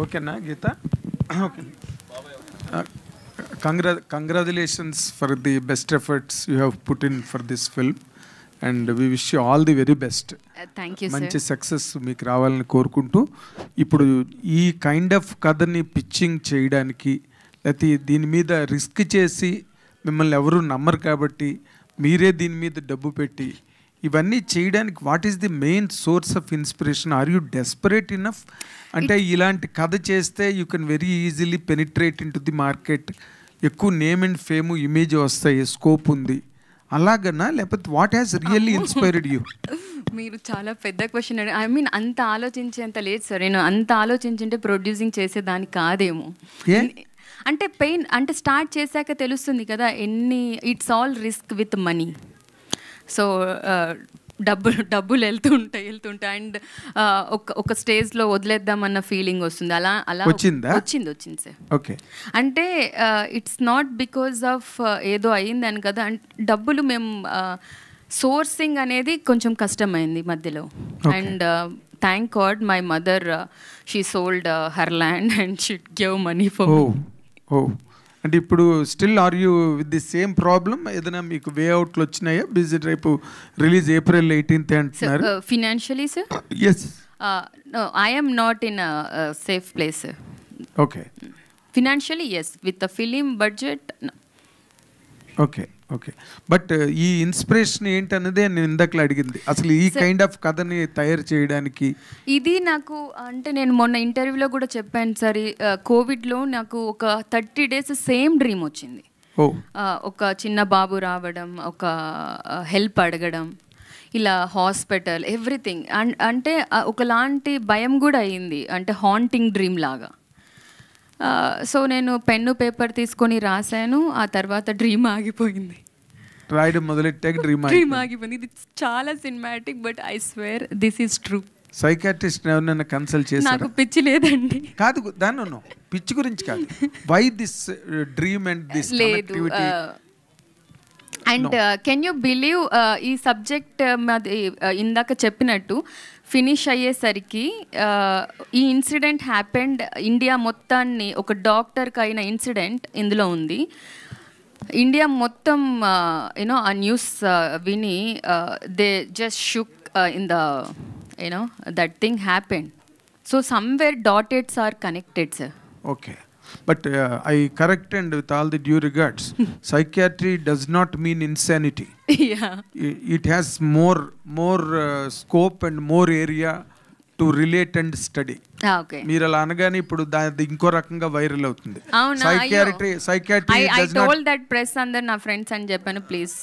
ఓకేనా గీత? Okay. Congratulations for the best efforts you have put in for this film, and we wish you all the very best. Thank you, sir. మంచి success మీకు రావాలని కోరుకుంటూ, ఇప్పుడు ఈ kind of కథని pitching చేయడానికి లేకపోతే దీని మీద రిస్క్ చేసి మిమ్మల్ని ఎవరు నమ్మరు కాబట్టి మీరే దీని మీద డబ్బు పెట్టి ఇవన్నీ చేయడానికి what is the main source of inspiration? Are you desperate enough? అంటే ఇలాంటి కథ చేస్తే you can very easily penetrate in to the market, ఎక్కువ నేమ్ అండ్ ఫేమ్ ఇమేజ్ వస్తాయి, స్కోప్ ఉంది అలాగనా? లేకపోతే what has really inspired you? మీరు చాలా పెద్ద క్వశ్చన్ ఐ మీన్ అంత ఆలోచించేంత లేదు సార్. నేను అంత ఆలోచించుంటే ప్రొడ్యూసింగ్ చేసేదానికి కాదేమో. అంటే పెయిన్ అంటే స్టార్ట్ చేశాక తెలుస్తుంది కదా ఎన్ని, it's all risk with money. So డబ్బులు వెళ్తుంటాయి అండ్ ఒక స్టేజ్లో వదిలేద్దామన్న ఫీలింగ్ వస్తుంది. అలా వచ్చింది సార్. ఓకే. అంటే ఇట్స్ నాట్ బికాజ్ ఆఫ్ ఏదో అయ్యిందని కదా, డబ్బులు మేము సోర్సింగ్ అనేది కొంచెం కష్టమైంది మధ్యలో. And thank god my mother she sold her land and she give money for me. అంటే ఇప్పుడు still are you with the same problem? ఏదైనా మీకు వే అవుట్లు వచ్చినాయా? బిజీ రేపు రిలీజ్ April 18th అంటున్నారు. Financially sir? Yes. I am not in a safe place, sir. Okay. Financially, yes. With the film budget, no. Okay. But ఈ inspiration ఏంటన్నదే నేను ఇందాకలా అడిగింది. అసలు ఈ కైండ్ ఆఫ్ కథని తయారు చేయడానికి ఇది నాకు అంటే నేను మొన్న ఇంటర్వ్యూలో కూడా చెప్పాను సార్, కోవిడ్లో నాకు ఒక 30 days సేమ్ డ్రీమ్ వచ్చింది. ఒక చిన్న బాబు రావడం, ఒక హెల్ప్ అడగడం, ఇలా హాస్పిటల్ ఎవ్రీథింగ్. అంటే ఒకలాంటి భయం కూడా అయింది, అంటే హాంటింగ్ డ్రీమ్ లాగా. సో నేను పెన్ను పేపర్ తీసుకొని రాశాను, ఆ తర్వాత డ్రీమ్ ఆగిపోయింది. రాయడం మొదలెట్టాక డ్రీమ్ ఆగిపోయింది. ఇది చాలా cinematic, but I swear this is true. Psychiatrist ఎవరైనా కన్సల్ట్ చేశారా? నాకు పిచ్చి లేదండి. కాదు, దాని పిచ్చి గురించి కాదు. Why this dream and this connectivity? And can you believe ఈ సబ్జెక్ట్ మాది ఇందాక చెప్పినట్టు ఫినిష్ అయ్యేసరికి ఈ ఇన్సిడెంట్ హ్యాపెండ్ ఇండియా మొత్తాన్ని, ఒక డాక్టర్కి అయిన ఇన్సిడెంట్ ఇందులో ఉంది. ఇండియా మొత్తం యూనో ఆ న్యూస్ విని they just shook in the you know that thing happened. So somewhere dots are connected, sir. Okay. But I correct, and with all the due regards, psychiatry does not mean insanity. Yeah. It has more scope and more area to relate and study. Okay. మీరు అలా అనగానే ఇప్పుడు ఇంకో రకంగా viral అవుతుంది. Psychiatry I told that press under నా friends అని చెప్పాను, please.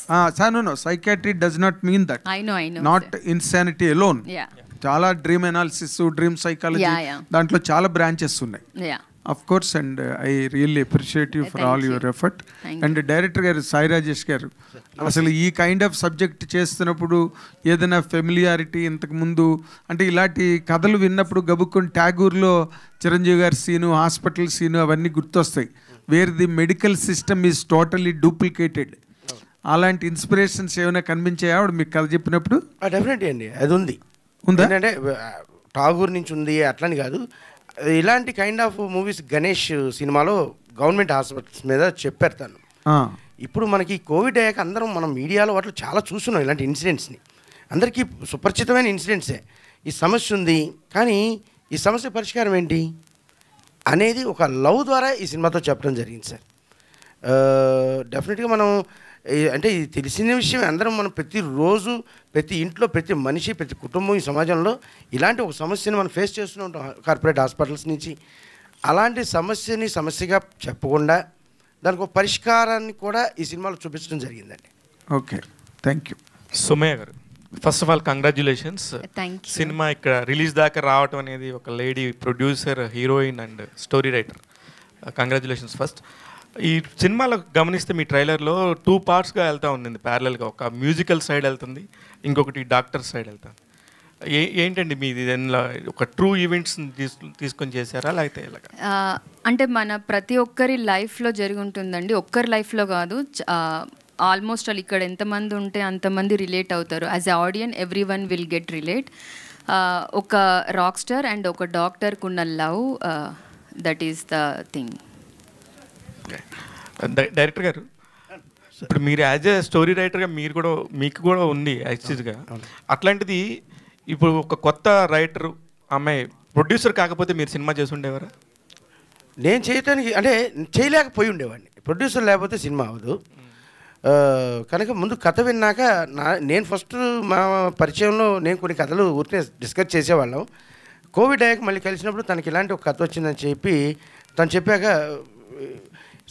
No, psychiatry does not mean that. I know. Not sir. Insanity alone. Yeah. చాలా డ్రీమ్ అనాలిసిస్, డ్రీమ్ సైకాలజీ, దాంట్లో చాలా బ్రాంచెస్ ఉన్నాయి. Yeah. Of course, and I really appreciate you for all your effort. And director గారు సాయి రాజేష్ గారు, అసలు ఈ kind of subject చేస్తున్నప్పుడు ఏదైనా ఫెమిలియారిటీ ఇంతకు ముందు అంటే ఇలాంటి కథలు విన్నప్పుడు గబుక్కుని ట్యాగూర్లో చిరంజీవి గారి సీను, హాస్పిటల్ సీను అవన్నీ గుర్తొస్తాయి. Wear the medical system is totally duplicated. అలాంటి ఇన్స్పిరేషన్స్ ఏమైనా కనిపించాయా ఆవిడ మీకు కథ చెప్పినప్పుడు? డెఫినెట్లీ అండి, అది ఉందా? ఏంటంటే ఠాగూర్ నుంచి ఉంది అట్లని కాదు, ఇలాంటి కైండ్ ఆఫ్ మూవీస్ గణేష్ సినిమాలో గవర్నమెంట్ హాస్పిటల్స్ మీద చెప్పారు తను. ఇప్పుడు మనకి కోవిడ్ అయ్యాక అందరం మనం మీడియాలో వాటిలో చాలా చూస్తున్నాం ఇలాంటి ఇన్సిడెంట్స్ని. అందరికీ సుపరిచితమైన ఇన్సిడెంట్సే. ఈ సమస్య ఉంది, కానీ ఈ సమస్య పరిష్కారం ఏంటి అనేది ఒక లవ్ ద్వారా ఈ సినిమాతో చెప్పడం జరిగింది సార్. డెఫినెట్గా మనం అంటే ఇది తెలిసిన విషయం, అందరం మనం ప్రతిరోజు ప్రతి ఇంట్లో ప్రతి మనిషి ప్రతి కుటుంబం ఈ సమాజంలో ఇలాంటి ఒక సమస్యని మనం ఫేస్ చేస్తూనే ఉంటాం కార్పొరేట్ హాస్పిటల్స్ నుంచి. అలాంటి సమస్యని సమస్యగా చెప్పకుండా దానికి ఒక పరిష్కారాన్ని కూడా ఈ సినిమాలో చూపించడం జరిగిందండి. Okay, thank you. సుమయ్య గారు, first of all congratulations. Cinema ఇక్కడ రిలీజ్ దాకా రావటం అనేది ఒక lady producer, heroine and story writer, congratulations first. ఈ సినిమాలో గమనిస్తే మీ ట్రైలర్లో 2 partsగా వెళ్తూ ఉంది ప్యారలల్గా. ఒక మ్యూజికల్ సైడ్ వెళ్తుంది, ఇంకొకటి డాక్టర్ సైడ్ వెళ్తుంది. ఏంటండి మీది ఒక ట్రూ ఈవెంట్స్ తీసుకొని చేశారా లేకపోతే ఎలాగా? అంటే మన ప్రతి ఒక్కరి లైఫ్లో జరిగి ఉంటుందండి, ఒక్కరి లైఫ్లో కాదు. ఆల్మోస్ట్ వాళ్ళు ఇక్కడ ఎంతమంది ఉంటే అంతమంది రిలేట్ అవుతారు. As a audience every one will get relate. ఒక రాక్ స్టార్ అండ్ ఒక డాక్టర్కి ఉన్న love that is the thing. Director గారు, ఇప్పుడు మీరు యాజ్ ఏ స్టోరీ రైటర్గా మీకు కూడా ఉంది యాక్చువల్గా. అట్లాంటిది ఇప్పుడు ఒక కొత్త రైటర్ అమ్మాయి ప్రొడ్యూసర్ కాకపోతే మీరు సినిమా చేసి ఉండేవారా? నేను చేయటానికి అంటే చేయలేకపోయి ఉండేవాడిని. ప్రొడ్యూసర్ లేకపోతే సినిమా అవ్వదు కనుక ముందు కథ విన్నాక నేను ఫస్ట్ మా పరిచయంలో నేను కొన్ని కథలు ఊరికే డిస్కస్ చేసేవాళ్ళం. కోవిడ్ అయ్యాక మళ్ళీ కలిసినప్పుడు తనకి ఇలాంటి ఒక కథ వచ్చిందని చెప్పి తను చెప్పాక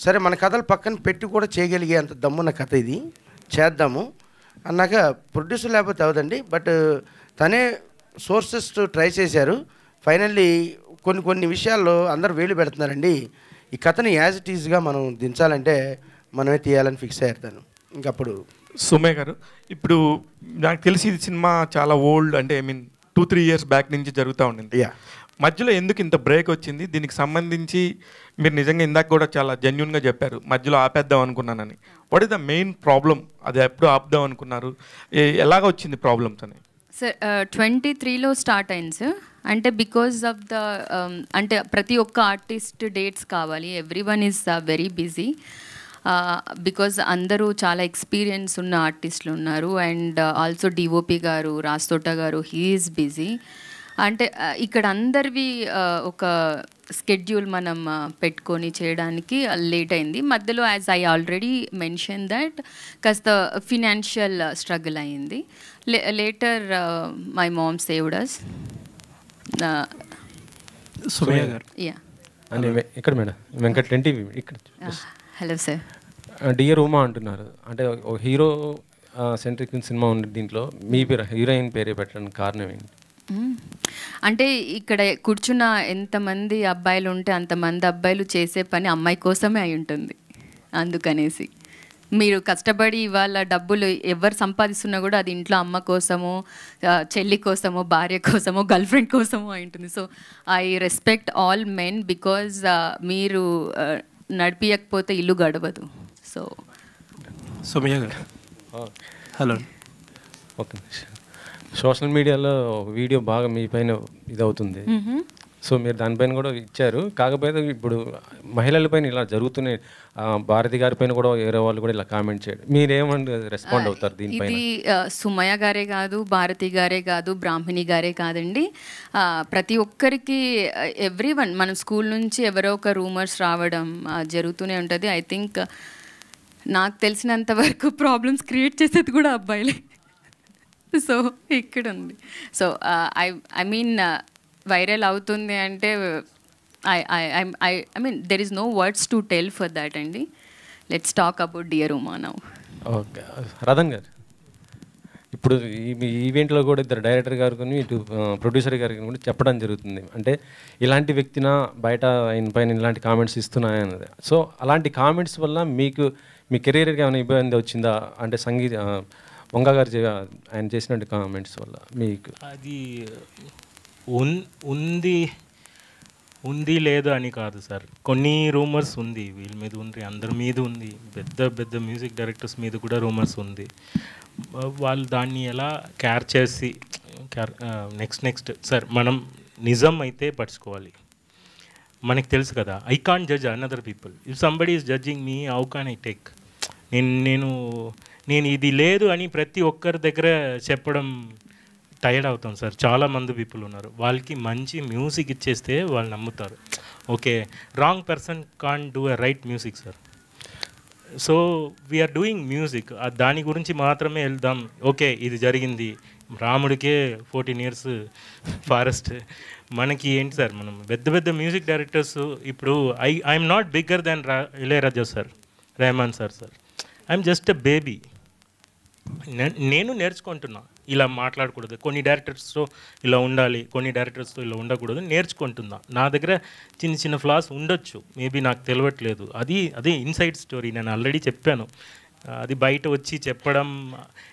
సరే మన కథలు పక్కన పెట్టి కూడా చేయగలిగే అంత దమ్మున్న కథ ఇది, చేద్దాము అన్నాక ప్రొడ్యూసర్ లేకపోతే అవదండి. బట్ తనే సోర్సెస్ ట్రై చేశారు. ఫైనల్లీ కొన్ని విషయాల్లో అందరూ వేలు పెడుతున్నారండి, ఈ కథని యాజ్ ఇట్ ఈజ్గా మనం దించాలంటే మనమే తీయాలని ఫిక్స్ అయ్యారు తను. ఇంకప్పుడు సుమయ్య గారు, ఇప్పుడు నాకు తెలిసి ఇది సినిమా చాలా ఓల్డ్, అంటే ఐ మీన్ 2-3 years బ్యాక్ నుంచి జరుగుతూ ఉండింది. మధ్యలో ఎందుకు ఇంత బ్రేక్ వచ్చింది? దీనికి సంబంధించి మీరు నిజంగా ఇందాక కూడా చాలా జెన్యున్గా చెప్పారు, మధ్యలో ఆపేద్దాం అనుకున్నానని. What is the main problem? అది ఎప్పుడు ఆపుదాం అనుకున్నారు? ఎలాగ వచ్చింది ప్రాబ్లమ్స్ అని? సార్ 23లో స్టార్ట్ అయింది సార్. అంటే బికాజ్ ఆఫ్ ద అంటే ప్రతి ఒక్క ఆర్టిస్ట్ డేట్స్ కావాలి, everyone is very busy because అందరూ చాలా ఎక్స్పీరియన్స్ ఉన్న ఆర్టిస్టులు ఉన్నారు. అండ్ ఆల్సో డిఓపి గారు, రాస్తోట గారు, హీ ఈజ్ బిజీ. అంటే ఇక్కడ అందరివి ఒక స్కెడ్యూల్ మనం పెట్టుకొని చేయడానికి లేట్ అయింది. మధ్యలో as I already mention that కాస్త ఫినాన్షియల్ స్ట్రగుల్ అయింది. Later my mom saved us. Sumayya garu, ఇక్కడ మేడం వెంకట్ టీవీ ఇక్కడ. Hello sir. డియర్ ఉమా అంటున్నారు, అంటే హీరో సెంట్రిక్ సినిమా ఉంది, దీంట్లో మీ పేరు హీరోయిన్ పేరే పెట్టడానికి కారణం ఏంటి? అంటే ఇక్కడ కూర్చున్న ఎంతమంది అబ్బాయిలు ఉంటే అంతమంది అబ్బాయిలు చేసే పని అమ్మాయి కోసమే అయి ఉంటుంది. అందుకనేసి మీరు కష్టపడి ఇవాళ డబ్బులు ఎవరు సంపాదిస్తున్నా కూడా అది ఇంట్లో అమ్మ కోసమో, చెల్లి కోసమో, భార్య కోసమో, గర్ల్ ఫ్రెండ్ కోసమో అయి ఉంటుంది. So I respect all men because మీరు నడిపియకపోతే ఇల్లు గడవదు. సో సుమయ్య గారు, హలో. ఓకే, సోషల్ మీడియాలో వీడియో బాగా మీ పైన ఇది అవుతుంది, సో మీరు దానిపైన కూడా ఇచ్చారు. కాకపోతే ఇప్పుడు మహిళల పైన ఇలా జరుగుతున్నాయి, భారతి గారి పైన కూడా వేరే వాళ్ళు కూడా ఇలా కామెంట్ చేయడం, మీరేమని రెస్పాండ్ అవుతారు దీనిపైన? ఇది సుమయ్య గారే కాదు, భారతి గారే కాదు, బ్రాహ్మణి గారే కాదండి, ప్రతి ఒక్కరికి ఎవ్రీ వన్ మన స్కూల్ నుంచి ఎవరో ఒక రూమర్స్ రావడం జరుగుతూనే ఉంటుంది. ఐ థింక్ నాకు తెలిసినంత వరకు ప్రాబ్లమ్స్ క్రియేట్ చేసేది కూడా అబ్బాయిలే. సో ఇక్కడ ఉంది. సో ఐ మీన్ వైరల్ అవుతుంది అంటే I mean there is no words to tell for that అండి. Let's talk about dear Uma now. Okay, Ratan garu, ఇప్పుడు ఈ ఈవెంట్లో కూడా ఇద్దరు డైరెక్టర్ గారు కానీ ఇటు ప్రొడ్యూసర్ గారికి కూడా చెప్పడం జరుగుతుంది, అంటే ఇలాంటి వ్యక్తిన బయట ఆయన పైన ఇలాంటి కామెంట్స్ ఇస్తున్నాయన్నది. సో అలాంటి కామెంట్స్ వల్ల మీకు మీ కెరీర్కి ఏమైనా ఇబ్బంది వచ్చిందా? అంటే వంగ గారు ఆయన చేసినట్టు కామెంట్స్ వల్ల మీకు అది ఉంది లేదు అని కాదు సార్. కొన్ని రూమర్స్ ఉంది, వీళ్ళ మీద ఉంది, అందరి మీద ఉంది, పెద్ద మ్యూజిక్ డైరెక్టర్స్ మీద కూడా రూమర్స్ ఉంది. వాళ్ళు దాన్ని ఎలా క్యార్ చేసి నెక్స్ట్ సార్ మనం నిజం అయితే పట్టుకోవాలి. మనకు తెలుసు కదా, I can't judge another people. If somebody is judging me, how can I take? నేను ఇది లేదు అని ప్రతి ఒక్కరి దగ్గర చెప్పడం టైర్డ్ అవుతాం సార్. చాలామంది పీపుల్ ఉన్నారు, వాళ్ళకి మంచి మ్యూజిక్ ఇచ్చేస్తే వాళ్ళు నమ్ముతారు. Okay, wrong person can't do a right music sir. So we're doing music, దాని గురించి మాత్రమే వెళ్దాం. ఓకే, ఇది జరిగింది, రాముడికే 14 years ఫారెస్ట్. మనకి ఏంటి సార్, మనం పెద్ద మ్యూజిక్ డైరెక్టర్స్ ఇప్పుడు I'm not bigger than Ilaiyaraaja sir, Rahman sir. I'm just a baby. నేను నేర్చుకుంటున్నా, ఇలా మాట్లాడకూడదు, కొన్ని డైరెక్టర్స్తో ఇలా ఉండాలి, కొన్ని డైరెక్టర్స్తో ఇలా ఉండకూడదు, నేర్చుకుంటున్నా. నా దగ్గర చిన్న ఫ్లాస్ ఉండొచ్చు, మేబీ నాకు తెలియట్లేదు. అదే ఇన్సైడ్ స్టోరీ, నేను ఆల్రెడీ చెప్పాను. అది బయట వచ్చి చెప్పడం,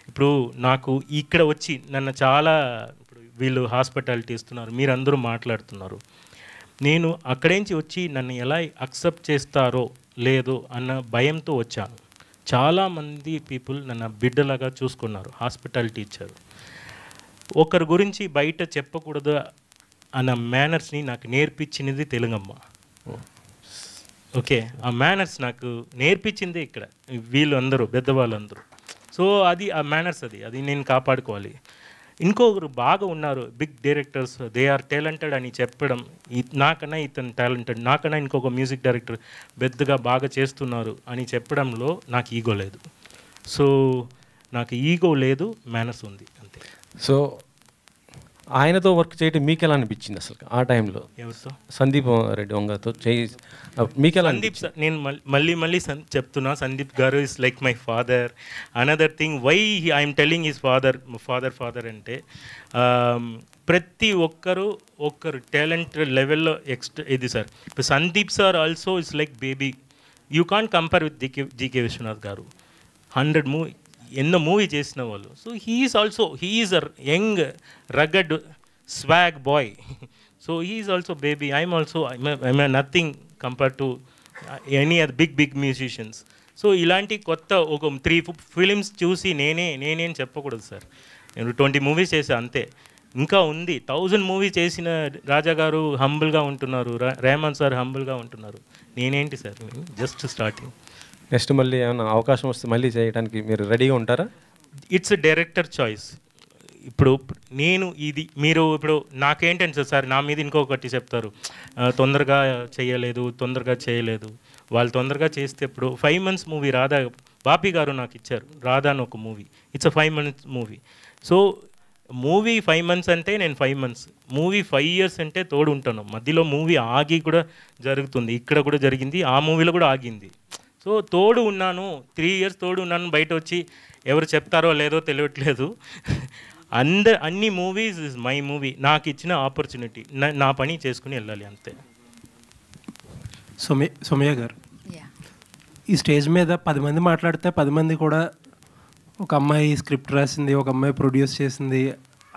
ఇప్పుడు నాకు ఇక్కడ వచ్చి నన్ను చాలా, ఇప్పుడు వీళ్ళు హాస్పిటాలిటీ ఇస్తున్నారు, మీరందరూ మాట్లాడుతున్నారు, నేను అక్కడేంచి వచ్చి నన్ను ఎలా అక్సెప్ట్ చేస్తారో లేదో అన్న భయంతో వచ్చాను. చాలామంది పీపుల్ నన్ను బిడ్డలాగా చూసుకున్నారు, హాస్పిటాలిటీ ఇచ్చారు. ఒకరి గురించి బయట చెప్పకూడదు అన్న మేనర్స్ని నాకు నేర్పించినది తెలుగమ్మ. ఓకే, ఆ మేనర్స్ నాకు నేర్పించిందే ఇక్కడ వీళ్ళు అందరూ పెద్దవాళ్ళందరూ. సో అది ఆ మేనర్స్ అది నేను కాపాడుకోవాలి. ఇంకొకరు బాగా ఉన్నారు big directors, they are talented అని చెప్పడం, నాకన్నా ఇతను టాలెంటెడ్, నాకన్నా ఇంకొక మ్యూజిక్ డైరెక్టర్ పెద్దగా బాగా చేస్తున్నారు అని చెప్పడంలో నాకు ఈగో లేదు. సో నాకు ఈగో లేదు, మేనర్స్ ఉంది అంతే. సో ఆయనతో వర్క్ చేయడం మీకు ఎలా అనిపించింది అసలు ఆ టైంలో? ఎవరితో? సందీప్ రెడ్డి వంగతో మీకు ఎలా? సందీప్ నేను మళ్ళీ చెప్తున్నా, Sandeep garu is like my father. Another thing why I'm telling his father అంటే ప్రతి ఒక్కరు టాలెంట్ లెవెల్లో ఇది సార్. ఇప్పుడు Sandeep sir also is like baby. You can't compare with G K Viswanath garu. 100 ఎన్నో మూవీ చేసిన వాళ్ళు. So he's a young rugged swag boy. So he's also baby. I'm nothing compare to any other big musicians. So ఇలాంటి కొత్త ఒక 3 films చూసి నేనేం చెప్పకూడదు sir. నేను 20 మూవీస్ చేశాను అంతే. ఇంకా ఉంది 1000 మూవీ చేసిన రాజా గారు హంబుల్గా ఉంటున్నారు, రెహమాన్ సార్ హంబుల్గా ఉంటున్నారు. నేనేంటి సార్, జస్ట్ స్టార్టింగ్. నెక్స్ట్ మళ్ళీ ఏమైనా అవకాశం వస్తే మళ్ళీ చేయడానికి మీరు రెడీగా ఉంటారా? It's director choice. ఇప్పుడు మీరు ఇప్పుడు నాకేంటంటే సార్, నా మీద ఇంకొకటి చెప్తారు, తొందరగా చేయలేదు. వాళ్ళు తొందరగా చేస్తే ఇప్పుడు 5 months మూవీ రాధా బాపి గారు నాకు ఇచ్చారు, రాధా అని ఒక movie. It's 5 months movie. So movie 5 months అంటే నేను 5 months, మూవీ 5 years అంటే తోడు ఉంటాను. మధ్యలో మూవీ ఆగి కూడా జరుగుతుంది, ఇక్కడ కూడా జరిగింది, ఆ మూవీలో కూడా ఆగింది. సో తోడు ఉన్నాను, 3 years తోడు ఉన్నాను. బయట వచ్చి ఎవరు చెప్తారో లేదో తెలియట్లేదు. అన్ని మూవీస్ ఇస్ మై మూవీ. నాకు ఇచ్చిన ఆపర్చునిటీ, నా పని చేసుకుని వెళ్ళాలి అంతే. సౌమ్య గారు, ఈ స్టేజ్ మీద 10 మంది మాట్లాడితే 10 మంది కూడా ఒక అమ్మాయి స్క్రిప్ట్ రాసింది, ఒక అమ్మాయి ప్రొడ్యూస్ చేసింది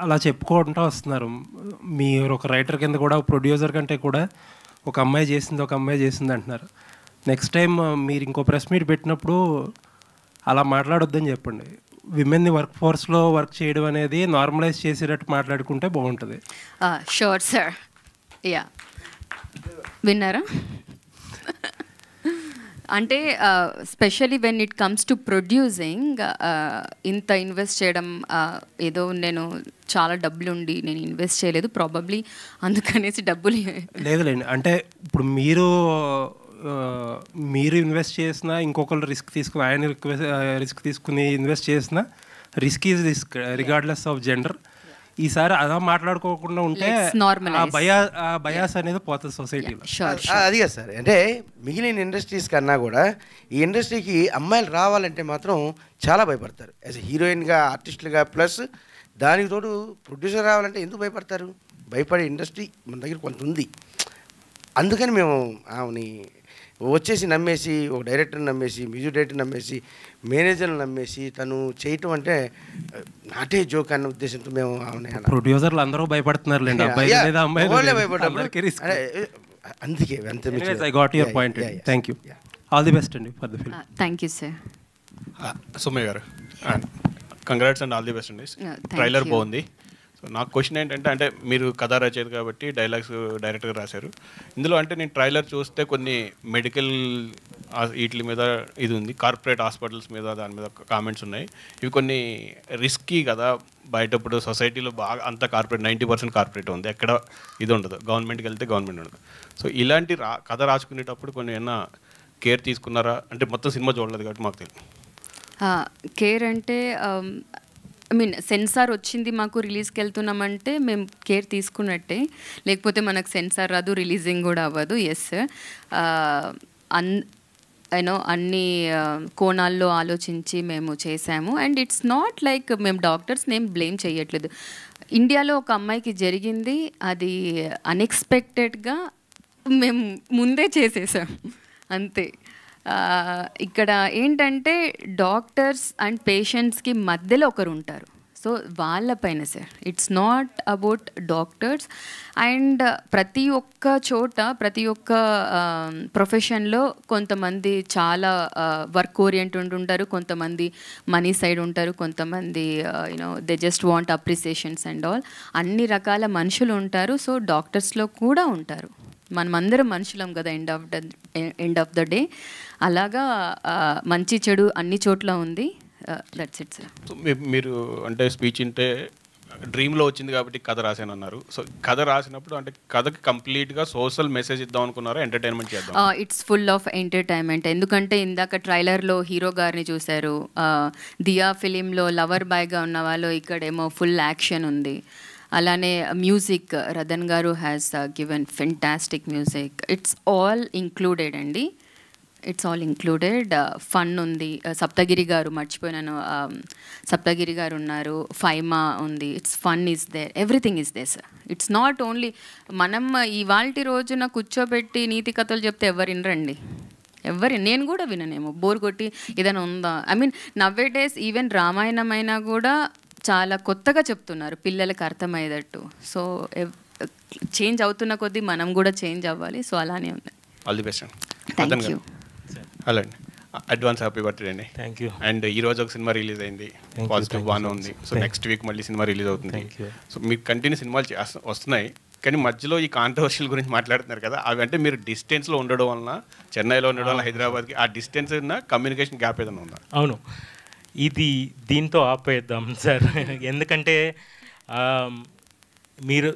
అలా చెప్పుకుంటూ వస్తున్నారు. మీరు ఒక రైటర్ కింద కూడా, ప్రొడ్యూసర్ కంటే కూడా ఒక అమ్మాయి చేసింది అంటున్నారు. నెక్స్ట్ టైం మీరు ఇంకో ప్రెస్ మీట్ పెట్టినప్పుడు అలా మాట్లాడొద్దని చెప్పండి. విమెన్ని వర్క్ ఫోర్స్లో వర్క్ చేయడం అనేది నార్మలైజ్ చేసేటట్టు మాట్లాడుకుంటే బాగుంటుంది. Sure sir. యా, విన్నారా? అంటే especially when it comes to producing, ఇంత ఇన్వెస్ట్ చేయడం, ఏదో నేను చాలా డబ్బులు ఉండి నేను ఇన్వెస్ట్ చేయలేదు ప్రాబబ్లీ, అందుకనేసి డబ్బులు లేదులేండి. అంటే ఇప్పుడు మీరు ఇన్వెస్ట్ చేసినా, ఇంకొకరు రిస్క్ తీసుకుని, ఆయన రిస్క్ తీసుకుని ఇన్వెస్ట్ చేసినా, risk is risk regardless of gender. ఈసారి అలా మాట్లాడుకోకుండా ఉంటే బయాస్ అనేది పోతుంది సొసైటీలో. అది కదా సార్. అంటే మిగిలిన ఇండస్ట్రీస్ కన్నా కూడా ఈ ఇండస్ట్రీకి అమ్మాయిలు రావాలంటే మాత్రం చాలా భయపడతారు. యాజ్ హీరోయిన్గా, ఆర్టిస్టులుగా, ప్లస్ దానికి తోడు ప్రొడ్యూసర్ రావాలంటే ఎందుకు భయపడతారు? భయపడే ఇండస్ట్రీ మన దగ్గర కొంత ఉంది. అందుకని మేము ఆమెని వచ్చేసి నమ్మేసి, ఒక డైరెక్టర్ని నమ్మేసి, మ్యూజిక్ డైరెక్టర్ని నమ్మేసి, మేనేజర్ని నమ్మేసి తను చేయటం అంటే నాటే జోక్ అన్న ఉద్దేశంతో మేము ప్రొడ్యూసర్లు అందరూ భయపడుతున్నారు. అందుకే I got your point. Thank you. All the best అండి for the film. Thank you sir. Soumya garu, congrats and all the best అండి. ట్రైలర్ బాగుంది. సో నాకు క్వశ్చన్ ఏంటంటే, అంటే మీరు కథ రచయిత కాబట్టి డైలాగ్స్ డైరెక్ట్గా రాశారు ఇందులో. అంటే నేను ట్రైలర్ చూస్తే కొన్ని మెడికల్ వీటి మీద ఇది ఉంది, కార్పొరేట్ హాస్పిటల్స్ మీద, దాని మీద కామెంట్స్ ఉన్నాయి. ఇవి కొన్ని రిస్కీ కదా, బయట ఇప్పుడు సొసైటీలో బాగా అంత కార్పొరేట్, 90% కార్పొరేట్ ఉంది, ఎక్కడ ఇది ఉండదు. గవర్నమెంట్కి వెళ్తే గవర్నమెంట్ ఉండదు. సో ఇలాంటి కథ రాసుకునేటప్పుడు కొన్ని ఏమన్నా కేర్ తీసుకున్నారా? అంటే మొత్తం సినిమా చూడలేదు కాబట్టి మాకు తెలియదు. కేర్ అంటే ఐ మీన్ సెన్సార్ వచ్చింది, మాకు రిలీజ్కి వెళ్తున్నామంటే మేము కేర్ తీసుకున్నట్టే, లేకపోతే మనకు సెన్సార్ రాదు, రిలీజింగ్ కూడా అవ్వదు. ఎస్, అన్ని కోణాల్లో ఆలోచించి మేము చేసాము. అండ్ ఇట్స్ నాట్ లైక్ మేము డాక్టర్స్ని ఏం బ్లేమ్ చేయట్లేదు. ఇండియాలో ఒక అమ్మాయికి జరిగింది, అది అన్ఎక్స్పెక్టెడ్గా మేము ముందే చేసేసాం అంతే. ఇక్కడ ఏంటంటే డాక్టర్స్ అండ్ పేషెంట్స్కి మధ్యలో ఒకరు ఉంటారు. సో వాళ్ళపైన sir, it's not about doctors. And ప్రతి ఒక్క చోట, ప్రతి ఒక్క ప్రొఫెషన్లో కొంతమంది చాలా వర్క్ ఓరియంటెడ్ ఉంటారు, కొంతమంది మనీ సైడ్ ఉంటారు, కొంతమంది they just want appreciations and all. అన్ని రకాల మనుషులు ఉంటారు. సో డాక్టర్స్లో కూడా ఉంటారు. మనమందరం మనుషులం కదా ఎండ్ ఆఫ్ ద డే. అలాగా మంచి చెడు అన్ని చోట్ల ఉంది. That's it sir. మీరు అంటే స్పీచ్ అంటే డ్రీమ్లో వచ్చింది కాబట్టి కథ రాశాను అన్నారు. సో కథ రాసినప్పుడు అంటే కథకి కంప్లీట్గా సోషల్ మెసేజ్ ఇద్దాం అనుకున్నారా, ఎంటర్టైన్మెంట్ చేద్దాం? It's full of entertainment. ఎందుకంటే ఇందాక ట్రైలర్లో హీరో గారిని చూశారు, దియా ఫిలింలో లవర్ బాయ్గా ఉన్న వాళ్ళు, ఇక్కడేమో ఫుల్ యాక్షన్ ఉంది. అలానే music, Ratan garu has given fantastic music. It's all included అండి, ఇట్స్ ఆల్ ఇంక్లూడెడ్. ఫన్ ఉంది. సప్తగిరి గారు మర్చిపోయినాను, సప్తగిరి గారు ఉన్నారు, ఫైమా ఉంది. It's fun is there, everything is there sir. It's not only మనం ఇవాల్టి రోజున కూర్చోబెట్టి నీతి కథలు చెప్తే ఎవరు వినరండి, నేను కూడా విననేమో, బోర్ కొట్టి ఏదైనా ఉందా. ఐ మీన్ నవ్వే డేస్ ఈవెన్ రామాయణం అయినా కూడా చాలా కొత్తగా చెప్తున్నారు పిల్లలకి అర్థమయ్యేటట్టు. సో చేంజ్ అవుతున్న కొద్దీ మనం కూడా చేంజ్ అవ్వాలి. సో అలానే ఉంది. All the best. Thank you. Hello అండి, అడ్వాన్స్ హ్యాపీ బర్త్డే అండి. Thank you. అండ్ ఈ రోజు ఒక సినిమా రిలీజ్ అయింది, పాజిటివ్ బాగానే ఉంది. సో నెక్స్ట్ వీక్ మళ్ళీ సినిమా రిలీజ్ అవుతుంది. సో మీకు కంటిన్యూ సినిమాలు వస్తున్నాయి, కానీ మధ్యలో ఈ కాంట్రవర్షియల్ గురించి మాట్లాడుతున్నారు కదా, అవి అంటే మీరు డిస్టెన్స్లో ఉండడం వలన, చెన్నైలో ఉండడం వల్ల హైదరాబాద్కి ఆ డిస్టెన్స్ ఉన్న కమ్యూనికేషన్ గ్యాప్ ఏదైనా ఉందా? అవును, ఇది దీంతో ఆపేద్దాం సార్. ఎందుకంటే మీరు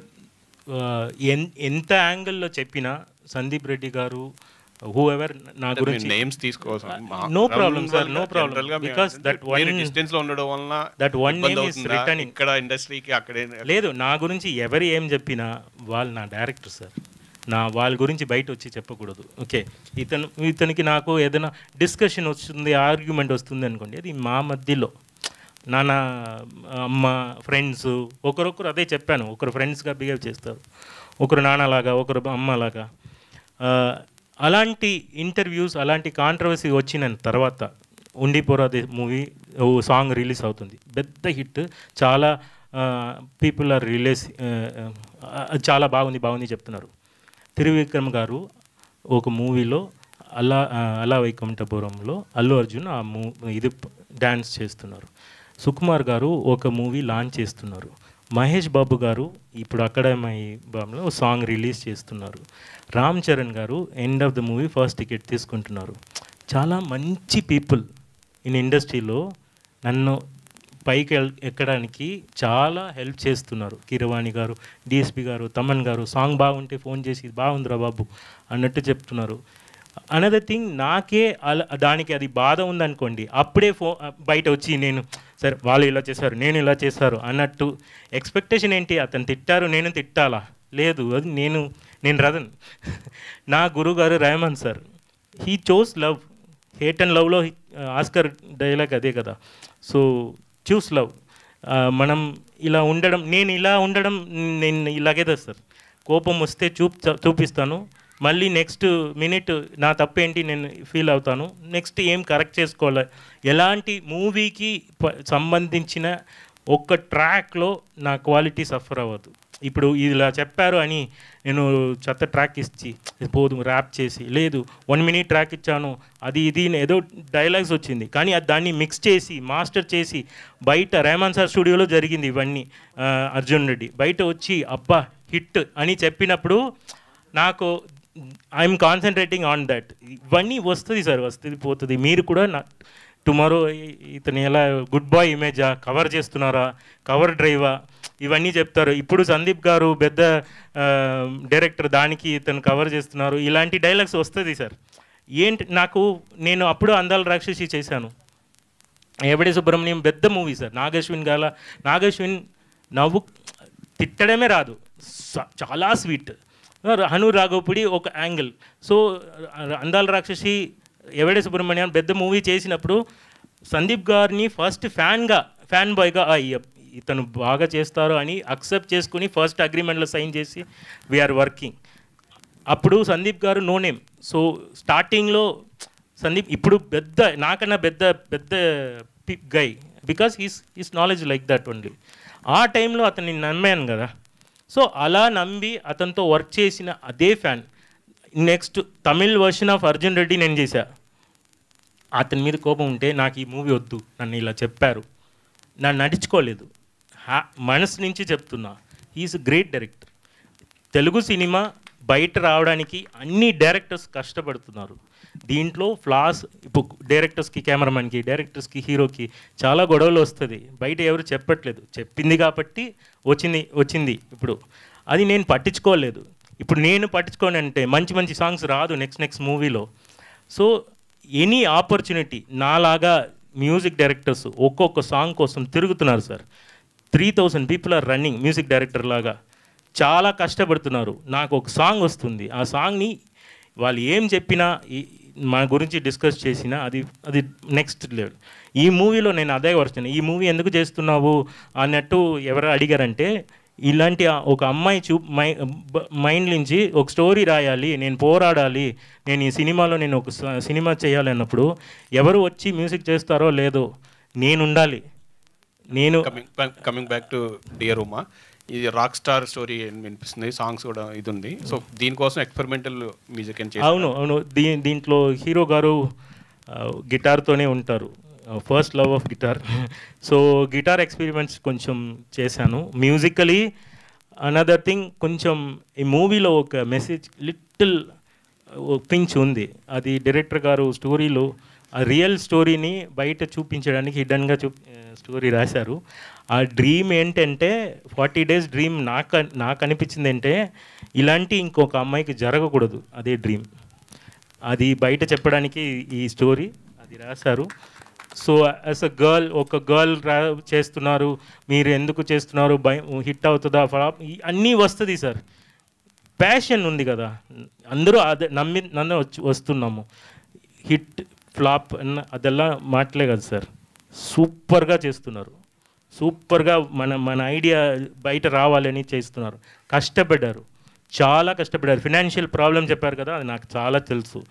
ఎంత యాంగిల్లో చెప్పినా సందీప్ రెడ్డి గారు whoever నా గురించి నేమ్స్ తీసుకోవచ్చు, no problem sir, no problem. Because that one distance లో ఉండడం వలన that one name is returning. ఇక్కడ ఇండస్ట్రీకి అక్కడే లేదు, నా గురించి ఎవరు ఏం చెప్పినా వాళ్ళు నా డైరెక్టర్ సార్, వాళ్ళ గురించి బయట వచ్చి చెప్పకూడదు. ఓకే, ఇతనికి నాకు ఏదైనా డిస్కషన్ వస్తుంది, ఆర్గ్యుమెంట్ వస్తుంది అనుకోండి, అది మా మధ్యలో నాన్న అమ్మ ఫ్రెండ్స్ ఒకరొకరు అదే చెప్పాను, ఒకరు ఫ్రెండ్స్గా బిహేవ్ చేస్తారు, ఒకరు నాన్నలాగా, ఒకరు అమ్మలాగా. అలాంటి ఇంటర్వ్యూస్, అలాంటి కాంట్రవర్సీ వచ్చిన తర్వాత ఉండిపోరాదే మూవీ సాంగ్ రిలీజ్ అవుతుంది, పెద్ద హిట్. చాలా పీపుల్ ఆర్ చాలా బాగుంది చెప్తున్నారు. త్రివిక్రమ్ గారు ఒక మూవీలో అలా వైకుంఠపురంలో అల్లు అర్జున్ ఇది డ్యాన్స్ చేస్తున్నారు. సుకుమార్ గారు ఒక మూవీ లాంచ్ చేస్తున్నారు. మహేష్ బాబు గారు ఇప్పుడు అకాడమీ బాంలో సాంగ్ రిలీజ్ చేస్తున్నారు. రామ్ చరణ్ గారు end of the movie first ticket తీసుకుంటున్నారు. చాలా మంచి పీపుల్ ఇన్ ఇండస్ట్రీలో నన్ను పైకి ఎక్కడానికి చాలా హెల్ప్ చేస్తున్నారు. కీరవాణి గారు, డిఎస్పి గారు, తమన్ గారు సాంగ్ బాగుంటే ఫోన్ చేసి బాగుందిరా బాబు అన్నట్టు చెప్తున్నారు. అనదర్ థింగ్, నాకే దానికి అది బాధ ఉందనుకోండి, అప్పుడే బయట వచ్చి నేను సరే వాళ్ళు ఇలా చేశారు, నేను ఇలా చేశారు అన్నట్టు ఎక్స్పెక్టేషన్ ఏంటి? అతను తిట్టారు, నేను తిట్టాలా? లేదు, అది నేను రథన్. నా గురుగారు Rahman sir, he chose love. Hate and లవ్లో ఆస్కర్ డైలాగ్ అదే కదా. So choose love. మనం ఇలా ఉండడం, నేను ఇలాగే సార్, కోపం వస్తే చూపిస్తాను, మళ్ళీ నెక్స్ట్ మినిట్ నా తప్పేంటి నేను ఫీల్ అవుతాను, నెక్స్ట్ ఏం కరెక్ట్ చేసుకోవాలి. ఎలాంటి మూవీకి సంబంధించిన ఒక్క ట్రాక్లో నా క్వాలిటీ సఫర్ అవ్వదు. ఇప్పుడు ఇలా చెప్పారు అని నేను చెత్త ట్రాక్ ఇచ్చి పోదు ర్యాప్ చేసి, లేదు 1 minute ట్రాక్ ఇచ్చాను, అది ఇది ఏదో డైలాగ్స్ వచ్చింది, కానీ దాన్ని మిక్స్ చేసి మాస్టర్ చేసి బయట రెహమాన్ సార్ స్టూడియోలో జరిగింది ఇవన్నీ. అర్జున్ రెడ్డి బయట వచ్చి అబ్బా హిట్ అని చెప్పినప్పుడు నాకు ఐఎమ్ కాన్సన్ట్రేటింగ్ ఆన్ దట్. ఇవన్నీ వస్తుంది సార్, వస్తుంది పోతుంది. మీరు కూడా టుమారో ఇతను ఎలా గుడ్ బాయ్ ఇమేజా, కవర్ చేస్తున్నారా, కవర్ డ్రైవా, ఇవన్నీ చెప్తారు. ఇప్పుడు సందీప్ గారు పెద్ద డైరెక్టర్, దానికి ఇతను కవర్ చేస్తున్నారు, ఇలాంటి డైలాగ్స్ వస్తుంది సార్. నేను అప్పుడు అందాల రాక్షసి చేశాను, ఎవడే సుబ్రహ్మణ్యం పెద్ద మూవీ సార్. నాగశ్విన్ నవ్వు తిట్టడమే రాదు, చాలా స్వీట్. హను రాఘవపుడి ఒక యాంగిల్. సో అందాల రాక్షసి, ఎవడే సుబ్రహ్మణ్యం పెద్ద మూవీ చేసినప్పుడు సందీప్ గారిని ఫస్ట్ ఫ్యాన్ బాయ్గా ఇతను బాగా చేస్తారు అని అక్సెప్ట్ చేసుకుని ఫస్ట్ అగ్రిమెంట్లో సైన్ చేసి వీఆర్ వర్కింగ్. అప్పుడు సందీప్ గారు నో నేమ్. సో స్టార్టింగ్లో సందీప్ ఇప్పుడు నాకన్నా పెద్ద guy, because his knowledge like that only. ఆ టైంలో అతన్ని నమ్మాను కదా. సో అలా నమ్మి అతనితో వర్క్ చేసిన అదే fan. Next Tamil version of Arjun Reddy నేను చేశా. అతని మీద కోపం ఉంటే నాకు ఈ మూవీ వద్దు, నన్ను ఇలా చెప్పారు, నన్ను నడుచుకోలేదు, మనసు నుంచి చెప్తున్నా. He's great director. Telugu cinema బయట రావడానికి అన్ని డైరెక్టర్స్ కష్టపడుతున్నారు. దీంట్లో ఫ్లాస్ ఇప్పుడు డైరెక్టర్స్కి, కెమెరామెన్కి, డైరెక్టర్స్కి, హీరోకి చాలా గొడవలు వస్తుంది. బయట ఎవరు చెప్పట్లేదు. చెప్పింది కాబట్టి వచ్చింది. ఇప్పుడు అది నేను పట్టించుకోలేదు. ఇప్పుడు నేను పట్టించుకోని అంటే మంచి మంచి సాంగ్స్ రాదు నెక్స్ట్ మూవీలో. సో ఎనీ ఆపర్చునిటీ, నాలాగా మ్యూజిక్ డైరెక్టర్స్ ఒక్కొక్క సాంగ్ కోసం తిరుగుతున్నారు sir. 3000 people are running music director లాగా, చాలా కష్టపడుతున్నారు. నాకు ఒక సాంగ్ వస్తుంది, ఆ సాంగ్ని వాళ్ళు ఏం చెప్పినా, మా గురించి డిస్కస్ చేసినా అది నెక్స్ట్ లెవెల్. ఈ మూవీలో నేను అదే వస్తున్నాను. ఈ మూవీ ఎందుకు చేస్తున్నావు అన్నట్టు ఎవరు అడిగారంటే, ఇలాంటి ఒక అమ్మాయి మైండ్ నుంచి ఒక స్టోరీ రాయాలి, నేను పోరాడాలి, నేను ఈ సినిమాలో నేను ఒక సినిమా చేయాలి అన్నప్పుడు ఎవరు వచ్చి మ్యూజిక్ చేస్తారో లేదో నేను ఉండాలి. నేను coming back to dear Uma, ఇది రాక్ స్టార్ స్టోరీ వినిపిస్తుంది, సాంగ్స్ కూడా ఇది ఉంది. సో దీనికోసం ఎక్స్పెరిమెంటల్ మ్యూజిక్ అని. అవును. దీంట్లో హీరో గారు గిటార్తోనే ఉంటారు, first love of guitar. So guitar experiments కొంచెం చేశాను. మ్యూజికలీ అనదర్ థింగ్, కొంచెం ఈ మూవీలో ఒక మెసేజ్ లిటిల్ పించ్ ఉంది. అది డైరెక్టర్ గారు స్టోరీలో ఆ రియల్ స్టోరీని బయట చూపించడానికి హిడన్గా స్టోరీ రాశారు. ఆ డ్రీమ్ ఏంటంటే 40 days డ్రీమ్. నాకు అనిపించింది అంటే ఇలాంటి ఇంకొక అమ్మాయికి జరగకూడదు, అదే డ్రీమ్. అది బయట చెప్పడానికి ఈ స్టోరీ అది రాశారు. సో యాజ్ అ గర్ల్, ఒక గర్ల్ చేస్తున్నారు, మీరు ఎందుకు చేస్తున్నారు, హిట్ అవుతుందా, ఫ్లాప్, అన్నీ వస్తుంది సార్. ప్యాషన్ ఉంది కదా, అందరూ అదే నన్ను వస్తున్నాము. హిట్ ఫ్లాప్ అదెల్లా మాటలే కదా సార్. సూపర్గా చేస్తున్నారు, సూపర్గా మన ఐడియా బయట రావాలని చేస్తున్నారు. కష్టపడ్డారు, చాలా కష్టపడ్డారు. ఫినాన్షియల్ ప్రాబ్లం చెప్పారు కదా, అది నాకు చాలా తెలుసు.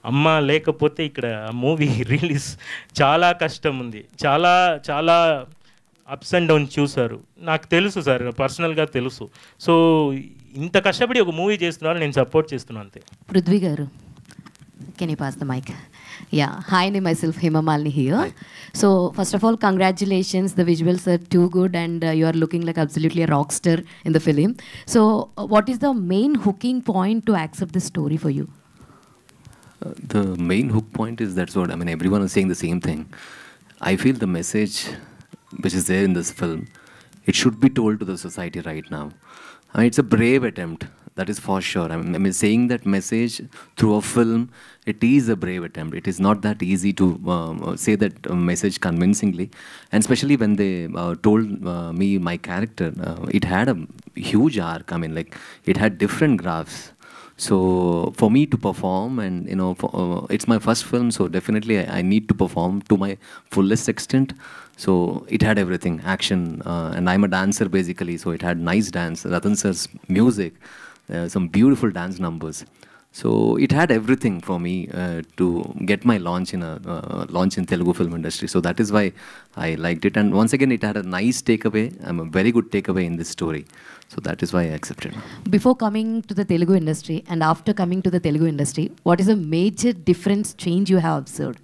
అమ్మ లేకపోతే ఇక్కడ మూవీ రిలీజ్ చాలా కష్టం ఉంది. చాలా చాలా అప్స్ అండ్ డౌన్స్ చూసారు, నాకు తెలుసు సార్, పర్సనల్గా తెలుసు. సో ఇంత కష్టపడి ఒక మూవీ చేస్తున్నారు, నేను సపోర్ట్ చేస్తున్నాను అంతే. Prithvi garu, can you pass the mike? Yeah, hi, myself Hema Malini here. Hi. So first of all, congratulations, the visuals are too good and you are looking like absolutely a rock star in the film. So what is the main hooking point to accept this story for you? The main hook point is, that's what I mean, everyone is saying the same thing. I feel the message which is there in this film, it should be told to the society right now. I mean, it's a brave attempt, that is for sure. I mean, saying that message through a film, it is a brave attempt. It is not that easy to say that message convincingly. And especially when they told me my character, it had a huge arc. I mean, like, it had different graphs. So for me to perform, and you know, it's my first film, so definitely I need to perform to my fullest extent. So it had everything, action, and I'm a dancer basically, so it had nice dance, Ratan sir's music, some beautiful dance numbers. So it had everything for me to get my launch in Telugu film industry. So that is why I liked it. And once again, it had a nice takeaway. I'm a very good takeaway in this story. So that is why I accepted. Before coming to the Telugu industry and after coming to the Telugu industry, what is a major difference, change you have observed?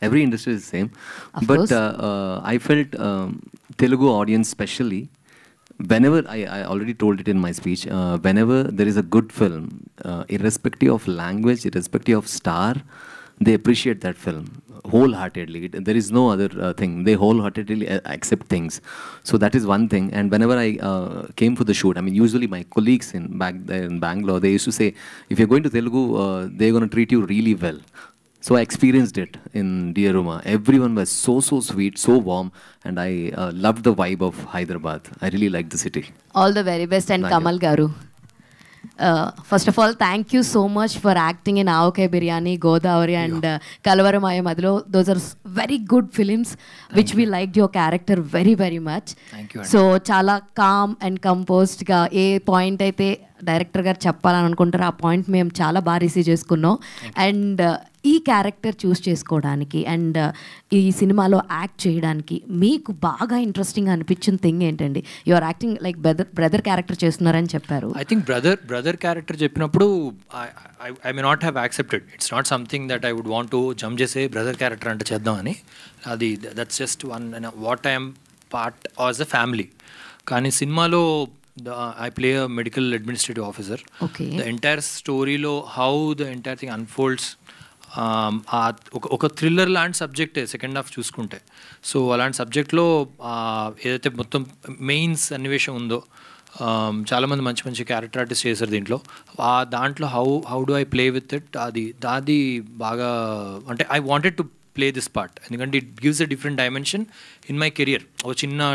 Every industry is the same. Of course. I felt Telugu audience especially, whenever, I already told it in my speech, whenever there is a good film, irrespective of language, irrespective of star, they appreciate that film wholeheartedly. There is no other thing. They wholeheartedly accept things. So that is one thing. And whenever I came for the shoot, I mean, usually my colleagues back there in Bangalore, they used to say, if you're going to Telugu, they're going to treat you really well. So I experienced it in Dear Uma. Everyone was so sweet, so warm, and I loved the vibe of Hyderabad. I really liked the city. All the very best. And Kamal Garu, first of all, thank you so much for acting in Aokai Biryani, Godavari and Kalavaramaya Madlo. Those are very good films which we liked your character very, very much. Thank you. So chala calm and composed ga A point అయితే director గారు చెప్పాలని అనుకుంటారో ఆ point మేము చాలా బాగా receive చేసుకున్నాం. And ఈ క్యారెక్టర్ చూస్ చేసుకోవడానికి అండ్ ఈ సినిమాలో యాక్ట్ చేయడానికి మీకు బాగా ఇంట్రెస్టింగ్ అనిపించిన థింగ్ ఏంటండి? You are acting like brother character చేస్తున్నారని చెప్పారు. ఐ థింక్ బ్రదర్ క్యారెక్టర్ చెప్పినప్పుడు I may not have accepted. It's not something that I would want to jump చేసే బ్రదర్ క్యారెక్టర్ అంటే చేద్దామని. That's just one what I'm part as a family. కానీ సినిమాలో I play a medical administrative officer. Okay. The entire story lo how the entire thing unfolds, ఒక thriller లాంటి సబ్జెక్టే second half చూసుకుంటే. So అలాంటి సబ్జెక్ట్లో ఏదైతే మొత్తం మెయిన్స్ సన్నివేశం ఉందో, చాలామంది మంచి మంచి క్యారెక్టర్ ఆర్టిస్ట్ చేశారు దీంట్లో. దాంట్లో how do I play with it, అది బాగా అంటే I wanted to play this part, ఎందుకంటే it gives a different dimension in my career. ఒక చిన్న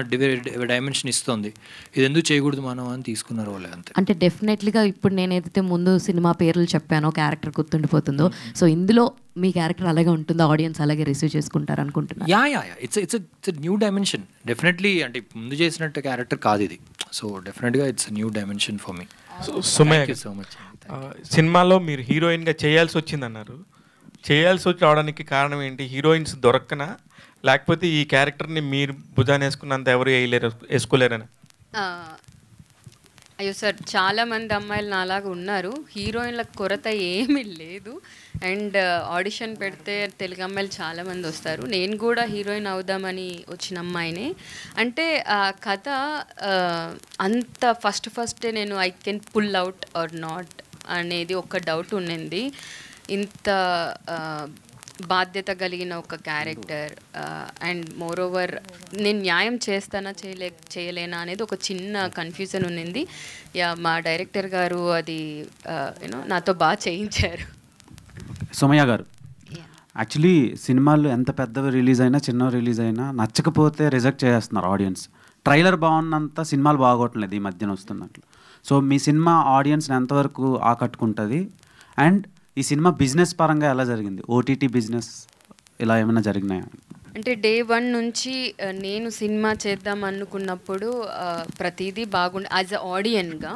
డైమెన్షన్ ఇస్తుంది, ఇది ఎందుకు చేయకూడదు మనం అని తీసుకున్నారు వాళ్ళు అంతే. అంటే డెఫినెట్లీగా ఇప్పుడు నేను ఏదైతే ముందు సినిమా పేర్లు చెప్పానో క్యారెక్టర్ గుర్తుండిపోతుందో, సో ఇందులో మీ క్యారెక్టర్ అలాగే ఉంటుందో, ఆడియన్స్ అలాగే రిసీవ్ చేసుకుంటారు అనుకుంటున్నాను. Yeah it's new dimension definitely. అంటే ముందు చేసినట్టు క్యారెక్టర్ కాదు ఇది, సో డెఫినెట్గా it's new dimension for me. Sumayya, so much. సినిమాలో మీరు హీరోయిన్గా చేయాల్సి వచ్చిందన్నారు. చేయాల్సి వచ్చి రావడానికి కారణం ఏంటి? హీరోయిన్స్ దొరక్కనా, లేకపోతే ఈ క్యారెక్టర్ని మీరు భుజాన్ని వేసుకున్నంత ఎవరు వేసుకోలేరని? అయ్యో సార్, చాలామంది అమ్మాయిలు నాలాగా ఉన్నారు, హీరోయిన్ల కొరత ఏమీ లేదు. అండ్ ఆడిషన్ పెడితే తెలుగు అమ్మాయిలు చాలామంది వస్తారు. నేను కూడా హీరోయిన్ అవుదామని వచ్చిన అమ్మాయినే. అంటే ఆ కథ అంత ఫస్ట్ నేను I can pull out or not అనేది ఒక డౌట్ ఉండింది. ఇంత బాధ్యత కలిగిన ఒక క్యారెక్టర్ అండ్ మోర్ ఓవర్ నేను న్యాయం చేస్తానా చేయలేనా అనేది ఒక చిన్న కన్ఫ్యూజన్ ఉన్నింది. యా, మా డైరెక్టర్ గారు అది నాతో బాగా చేయించారు. సోమయ్య గారు, యాక్చువల్లీ సినిమాలు ఎంత పెద్దవి రిలీజ్ అయినా చిన్నవి రిలీజ్ అయినా నచ్చకపోతే రిజెక్ట్ చేస్తున్నారు ఆడియన్స్. ట్రైలర్ బాగున్నంత సినిమాలు బాగోట్లేదు ఈ మధ్యన వస్తున్నట్లు. సో మీ సినిమా ఆడియన్స్ని ఎంతవరకు ఆకట్టుకుంటుంది? అండ్ ఈ సినిమా బిజినెస్ పరంగా ఎలా జరిగింది? ఓటీటీ బిజినెస్ ఇలా ఏమైనా జరిగినాయా? అంటే డే 1 నుంచి నేను సినిమా చేద్దాం అనుకున్నప్పుడు ప్రతిదీ యాజ్ అ ఆడియన్గా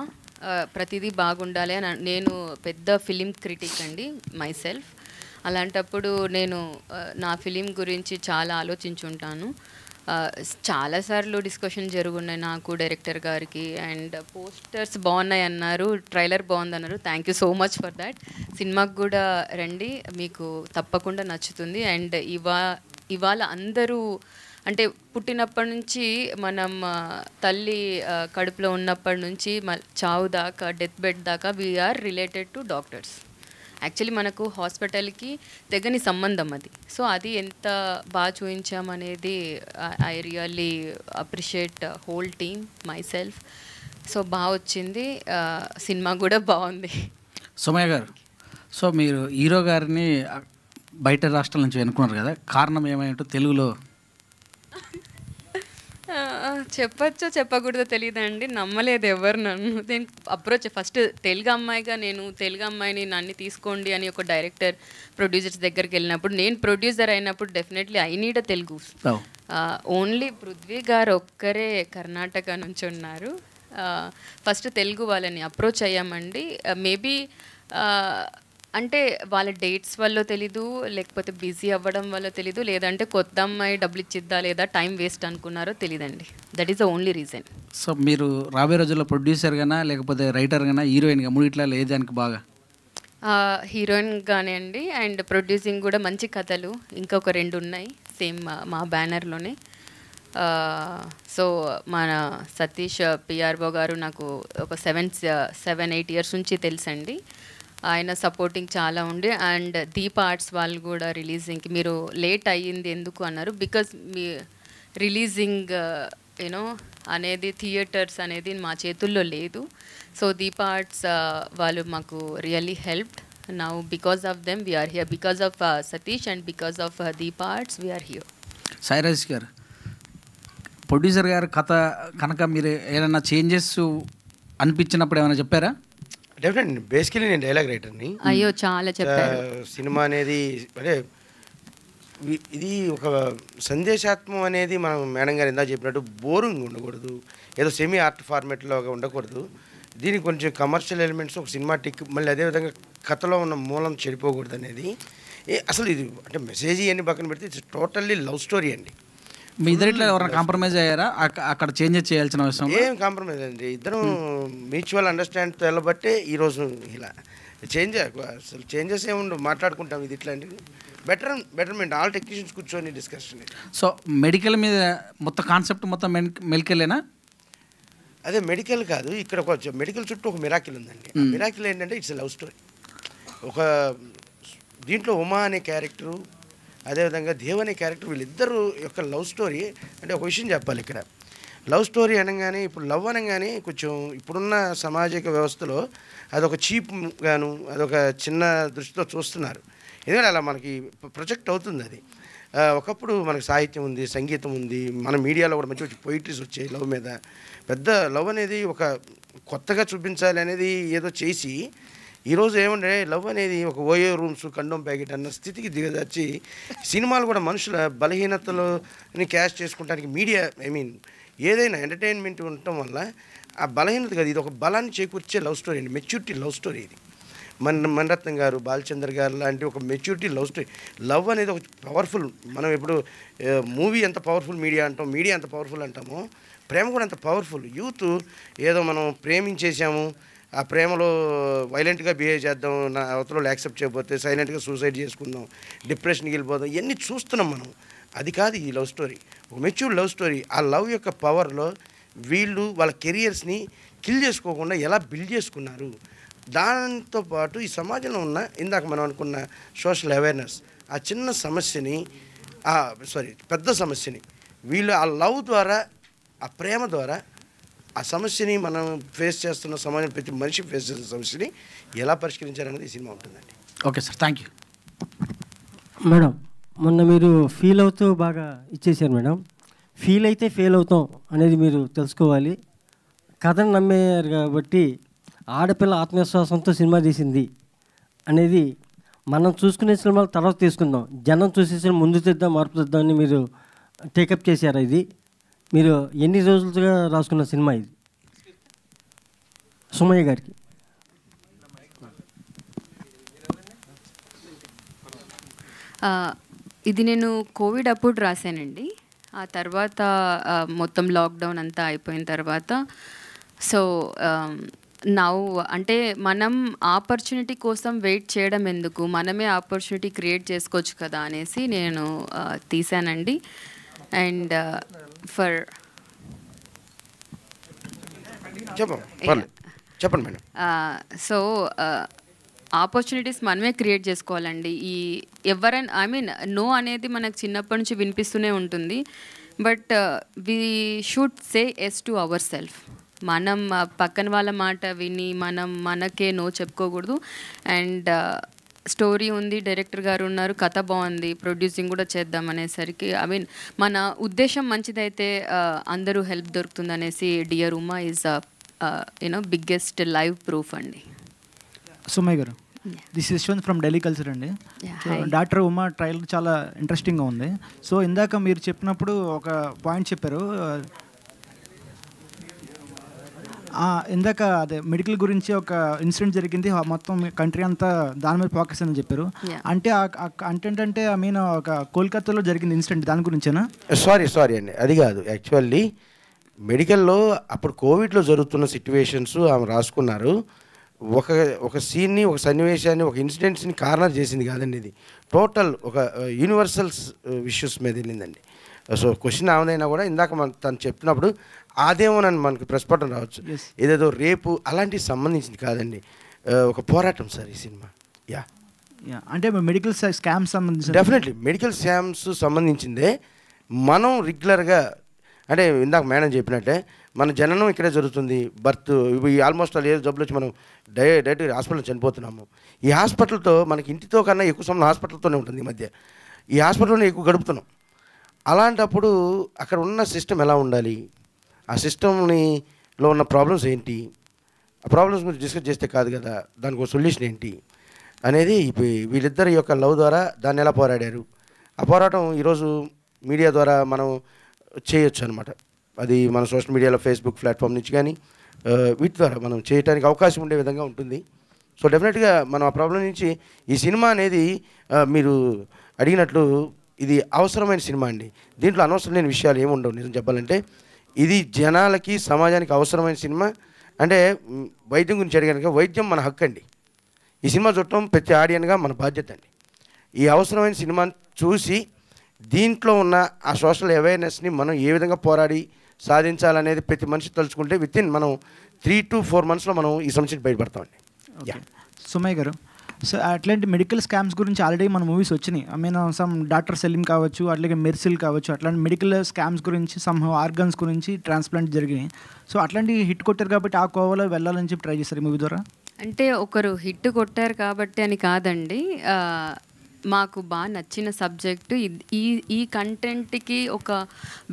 ప్రతిదీ బాగుండాలి అని నేను పెద్ద ఫిలిం క్రిటిక్ అండి మై సెల్ఫ్. అలాంటప్పుడు నేను నా ఫిలిం గురించి చాలా ఆలోచించుంటాను. చాలాసార్లు డిస్కషన్ జరుగున్నాయి నాకు డైరెక్టర్ గారికి. అండ్ పోస్టర్స్ బాగున్నాయి అన్నారు, ట్రైలర్ బాగుందన్నారు. Thank you so much for that. సినిమాకి కూడా రండి, మీకు తప్పకుండా నచ్చుతుంది. అండ్ ఇవాళ అందరూ అంటే పుట్టినప్పటి నుంచి మనం తల్లి కడుపులో ఉన్నప్పటి నుంచి చావు దాకా, డెత్ బెడ్ దాకా we are related to doctors. Actually మనకు హాస్పిటల్కి తెగని సంబంధం అది. సో అది ఎంత బాగా చూపించామనేది I really appreciate whole team, myself. So బాగా వచ్చింది, సినిమా కూడా బాగుంది. సోమయ్య గారు, సో మీరు హీరో గారిని బయట రాష్ట్రాల నుంచి అనుకున్నారు కదా, కారణం ఏమైంటో తెలుగులో చెప్పచ్చో చెప్పకూడదో తెలియదండి. నమ్మలేదు ఎవరు నన్ను. నేను అప్రోచ్ ఫస్ట్ తెలుగు అమ్మాయిగా, నేను తెలుగు అమ్మాయిని నన్ను తీసుకోండి అని ఒక డైరెక్టర్ ప్రొడ్యూసర్స్ దగ్గరికి వెళ్ళినప్పుడు, నేను ప్రొడ్యూసర్ అయినప్పుడు definitely I need a Telugu. Only Prithvi గారు ఒక్కరే కర్ణాటక నుంచి ఉన్నారు. ఫస్ట్ తెలుగు వాళ్ళని అప్రోచ్ అయ్యామండి. మేబీ అంటే వాళ్ళ డేట్స్ వల్ల తెలీదు, లేకపోతే బిజీ అవ్వడం వల్ల తెలీదు, లేదంటే కొత్త అమ్మాయి డబ్బులు ఇచ్చిద్దా లేదా టైం వేస్ట్ అనుకున్నారో తెలియదండి. That is the only reason. So మీరు రాబోయే రోజుల్లో ప్రొడ్యూసర్గానా లేకపోతే రైటర్గానా హీరోయిన్గా మూడిట్లా ఏదానికి బాగా? హీరోయిన్గానే అండి. అండ్ ప్రొడ్యూసింగ్ కూడా మంచి కథలు ఇంకొక 2 ఉన్నాయి సేమ్ మా బ్యానర్లోనే. సో మన సతీష్ పిఆర్ఓ గారు నాకు ఒక 7-8 ఇయర్స్ నుంచి తెలుసండి. ఆయన సపోర్టింగ్ చాలా ఉండి. అండ్ దీప్ ఆర్ట్స్ వాళ్ళు కూడా రిలీజింగ్కి మీరు లేట్ అయ్యింది ఎందుకు అన్నారు. బికాజ్ మీ రిలీజింగ్ యూనో అనేది థియేటర్స్ అనేది మా చేతుల్లో లేదు. సో దీప్ ఆర్ట్స్ వాళ్ళు మాకు really helped. Now because of them we're here, because of Satish and because of Deep arts we're here. Sairaj garu, producer గారు కథ కనుక మీరు ఏదైనా చేంజెస్ అనిపించినప్పుడు ఏమైనా చెప్పారా? డెఫినెట్. బేసికలీ నేను డైలాగ్ రైటర్ని. అయ్యో చాలా చెప్పారు. సినిమా అనేది అంటే ఇది ఒక సందేశాత్మం అనేది మనం మేడం గారు ఇందాక చెప్పినట్టు బోరింగ్ ఉండకూడదు, ఏదో సెమీ ఆర్ట్ ఫార్మేట్లో ఉండకూడదు. దీనికి కొంచెం కమర్షియల్ ఎలిమెంట్స్, ఒక సినిమాటిక్, మళ్ళీ అదేవిధంగా కథలో ఉన్న మూలం చెడిపోకూడదు అనేది అసలు ఇది. అంటే మెసేజ్ ఇవన్నీ పక్కన పెడితే ఇట్స్ టోటల్లీ లవ్ స్టోరీ అండి. మీ ఇద్దరిట్లో ఎవరైనా కాంప్రమైజ్ అయ్యారా? అక్కడ చేంజెస్ చేయాల్సిన అవసరం ఏం కాంప్రమైజ్ అండి, ఇద్దరం మ్యూచువల్ అండర్స్టాండ్తో వెళ్ళబట్టే ఈరోజు ఇలా అసలు చేంజెస్ ఏముండవు, మాట్లాడుకుంటాం. ఇది ఇట్లాంటివి బెటర్మెంట్ ఆల్ టెక్నీషియన్స్ కూర్చొని డిస్కషన్. సో మెడికల్ మీద మొత్తం కాన్సెప్ట్ మొత్తం మెడికలేనా? అదే మెడికల్ కాదు, ఇక్కడ ఒక మెడికల్ చుట్టూ ఒక మిరాకిల్ ఉందండి. మిరాకిల్ ఏంటంటే ఇట్స్ లవ్ స్టోరీ. ఒక దీంట్లో ఉమా అనే క్యారెక్టరు, అదేవిధంగా దేవ్ అనే క్యారెక్టర్, వీళ్ళిద్దరు యొక్క లవ్ స్టోరీ. అంటే ఒక విషయం చెప్పాలి, ఇక్కడ లవ్ స్టోరీ అనగానే, ఇప్పుడు లవ్ అనగానే కొంచెం ఇప్పుడున్న సామాజిక వ్యవస్థలో అదొక చీప్ గాను, అదొక చిన్న దృష్టితో చూస్తున్నారు. ఎందుకంటే అలా మనకి ప్రొజెక్ట్ అవుతుంది అది. ఒకప్పుడు మనకు సాహిత్యం ఉంది, సంగీతం ఉంది, మన మీడియాలో కూడా మంచి మంచి పొయిట్రీస్ వచ్చాయి లవ్ మీద. పెద్ద లవ్ అనేది ఒక కొత్తగా చూపించాలి అనేది ఏదో చేసి, ఈరోజు ఏమంటే లవ్ అనేది ఒక ఓయో రూమ్స్ కండోమ్ ప్యాకెట్ అన్న స్థితికి దిగజార్చి సినిమాలు కూడా మనుషుల బలహీనతలని క్యాష్ చేసుకోవడానికి మీడియా, ఐ మీన్ ఏదైనా ఎంటర్టైన్మెంట్ ఉండటం వల్ల ఆ బలహీనత కాదు, ఇది ఒక బలాన్ని చేకూర్చే లవ్ స్టోరీ అండి, మెచ్యూరిటీ లవ్ స్టోరీ ఇది. మణిరత్నం గారు, బాలచంద్ర గారు లాంటి ఒక మెచ్యూరిటీ లవ్ స్టోరీ. లవ్ అనేది ఒక పవర్ఫుల్, మనం ఇప్పుడు మూవీ ఎంత పవర్ఫుల్ మీడియా అంటాం, మీడియా ఎంత పవర్ఫుల్ అంటామో, ప్రేమ కూడా అంత పవర్ఫుల్. యూత్ ఏదో మనం ప్రేమించేసాము, ఆ ప్రేమలో వైలెంట్గా బిహేవ్ చేద్దాం, నా అవతలలో యాక్సెప్ట్ చేయకపోతే సైలెంట్గా సూసైడ్ చేసుకుందాం, డిప్రెషన్కి వెళ్ళిపోదాం, ఇవన్నీ చూస్తున్నాం మనం. అది కాదు ఈ లవ్ స్టోరీ, ఒక మెచ్యూర్ లవ్ స్టోరీ. ఆ లవ్ యొక్క పవర్లో వీళ్ళు వాళ్ళ కెరియర్స్ని కిల్ చేసుకోకుండా ఎలా బిల్డ్ చేసుకున్నారు, దాంతోపాటు ఈ సమాజంలో ఉన్న ఇందాక మనం అనుకున్న సోషల్ అవేర్నెస్, ఆ చిన్న సమస్యని, పెద్ద సమస్యని వీళ్ళు ఆ లవ్ ద్వారా, ఆ ప్రేమ ద్వారా ఆ సమస్యని మనం ఫేస్ చేస్తున్న సమాజం, ప్రతి మనిషి ఫేస్ చేస్తున్న సమస్యని ఎలా పరిష్కరించారనేది ఈ సినిమా ఉంటుందండి. Okay sir, thank you. Madam, మొన్న మీరు ఫీల్ అవుతూ బాగా ఇచ్చేసారు మేడం. ఫీల్ అయితే ఫెయిల్ అవుతాం అనేది మీరు తెలుసుకోవాలి. కథను నమ్మేయారు కాబట్టి ఆడపిల్ల ఆత్మవిశ్వాసంతో సినిమా తీసింది అనేది మనం చూసుకునే సినిమాలు తర్వాత తీసుకుందాం, జనం చూసేసిన ముందు తెద్దాం, మార్పు తెద్దాం అని మీరు టేకప్ చేశారు. ఇది మీరు ఎన్ని రోజులుగా రాసుకున్న సినిమా ఇది సుమయ్య గారికి? ఇది నేను కోవిడ్ అప్పుడు రాశానండి. ఆ తర్వాత మొత్తం లాక్డౌన్ అంతా అయిపోయిన తర్వాత, సో నౌ అంటే మనం ఆపర్చునిటీ కోసం వెయిట్ చేయడం ఎందుకు, మనమే ఆపర్చునిటీ క్రియేట్ చేసుకోవచ్చు కదా అనేసి నేను తీసానండి. అండ్ చెప్పండి మేడం. సో ఆపర్చునిటీస్ మనమే క్రియేట్ చేసుకోవాలండి. ఈ ఎవరైనా, ఐ మీన్ నో అనేది మనకు చిన్నప్పటి నుంచి వినిపిస్తూనే ఉంటుంది, but we should say yes to our self. మనం పక్కన వాళ్ళ మాట విని మనకే నో చెప్పుకోకూడదు. అండ్ స్టోరీ ఉంది, డైరెక్టర్ గారు ఉన్నారు, కథ బాగుంది, ప్రొడ్యూసింగ్ కూడా చేద్దాం అనేసరికి, ఐ మీన్ మన ఉద్దేశం మంచిదైతే అందరూ హెల్ప్ దొరుకుతుంది అనేసి dear Uma is biggest live proof అండి. సుమయ్య గారు, this Yashwant from Delhi culture అండి. డాక్టర్ ఉమా ట్రయల్ చాలా ఇంట్రెస్టింగ్గా ఉంది. సో ఇందాక మీరు చెప్పినప్పుడు ఒక పాయింట్ చెప్పారు, ఇందాక అదే మెడికల్ గురించి ఒక ఇన్సిడెంట్ జరిగింది, మొత్తం కంట్రీ అంతా దాని మీద ఫోకస్ అని చెప్పారు. అంటే కంటెంట్ అంటే ఐ మీన్ ఒక కోల్కతాలో జరిగింది ఇన్సిడెంట్, దాని గురించేనా? సారీ అండి, అది కాదు. యాక్చువల్లీ మెడికల్లో అప్పుడు కోవిడ్లో జరుగుతున్న సిచ్యువేషన్స్ ఆమె రాసుకున్నారు. ఒక సీన్ని, ఒక సన్నివేశాన్ని, ఒక ఇన్సిడెంట్స్ని కార్నర్ చేసింది కాదండి. ఇది టోటల్ ఒక యూనివర్సల్స్ ఇష్యూస్ మీద వెళ్ళిందండి. సో క్వశ్చన్ ఆమెదైనా కూడా ఇందాక తను చెప్పినప్పుడు అదేమోనని మనకు ప్రస్ఫుటం రావచ్చు, ఏదేదో రేపు అలాంటివి సంబంధించింది కాదండి, ఒక పోరాటం సార్ ఈ సినిమా. అంటే మెడికల్ స్కామ్స్ సంబంధించి, డెఫినెట్లీ మెడికల్ స్కామ్స్ సంబంధించిందే. మనం రెగ్యులర్గా, అంటే ఇందాక మేడం చెప్పినట్టే, మన జననం ఇక్కడే జరుగుతుంది, బర్త్ ఆల్మోస్ట్ ఏ జబ్బులు వచ్చి మనం డైరెక్ట్గా హాస్పిటల్ చనిపోతున్నాము. ఈ హాస్పిటల్తో మనకి ఇంటితో కన్నా ఎక్కువ సమయం హాస్పిటల్తోనే ఉంటుంది. ఈ మధ్య ఈ హాస్పిటల్లోనే ఎక్కువ గడుపుతున్నాం. అలాంటప్పుడు అక్కడ ఉన్న సిస్టమ్ ఎలా ఉండాలి, ఆ సిస్టమ్లో ఉన్న ప్రాబ్లమ్స్ ఏంటి, ఆ ప్రాబ్లమ్స్ గురించి డిస్కస్ చేస్తే కాదు కదా, దానికి ఒక సొల్యూషన్ ఏంటి అనేది వీళ్ళిద్దరి యొక్క లవ్ ద్వారా దాన్ని ఎలా పోరాడారు, ఆ పోరాటం ఈరోజు మీడియా ద్వారా మనం చేయొచ్చు అనమాట. అది మన సోషల్ మీడియాలో ఫేస్బుక్ ప్లాట్ఫామ్ నుంచి కానీ వీటి ద్వారా మనం చేయడానికి అవకాశం ఉండే విధంగా ఉంటుంది. సో డెఫినెట్గా మనం ఆ ప్రాబ్లం నుంచి ఈ సినిమా అనేది మీరు అడిగినట్లు ఇది అవసరమైన సినిమా అండి. దీంట్లో అనవసరం లేని విషయాలు ఏమి ఉండవు. నిజం చెప్పాలంటే ఇది జనాలకి, సమాజానికి అవసరమైన సినిమా. అంటే వైద్యం గురించి అడిగాక, వైద్యం మన హక్కు అండి. ఈ సినిమా చూడటం ప్రతి ఆడియన్గా మన బాధ్యత అండి. ఈ అవసరమైన సినిమాని చూసి దీంట్లో ఉన్న ఆ సోషల్ అవేర్నెస్ని మనం ఏ విధంగా పోరాడి సాధించాలనేది ప్రతి మనిషి తలుచుకుంటే వితిన్ మనం 3 to 4 monthsలో మనం ఈ సమస్యకి బయటపడతామండి. సుమయ్య గారు, సో అట్లాంటి మెడికల్ స్కామ్స్ గురించి ఆల్రెడీ మన మూవీస్ వచ్చినాయి. ఐ మీన్ సమ్ డాక్టర్ సెలిం కావచ్చు, అట్లాగే మెర్సిల్ కావచ్చు, అట్లాంటి మెడికల్ స్కామ్స్ గురించి, సమ్ ఆర్గన్స్ గురించి ట్రాన్స్ప్లాంట్ జరిగినాయి. సో అట్లాంటి హిట్ కొట్టారు కాబట్టి ఆ కోవలో వెళ్ళాలని చెప్పి ట్రై చేస్తారు మూవీ ద్వారా. అంటే ఒకరు హిట్ కొట్టారు కాబట్టి అని కాదండి, మాకు బాగా నచ్చిన సబ్జెక్టు ఈ కంటెంట్కి ఒక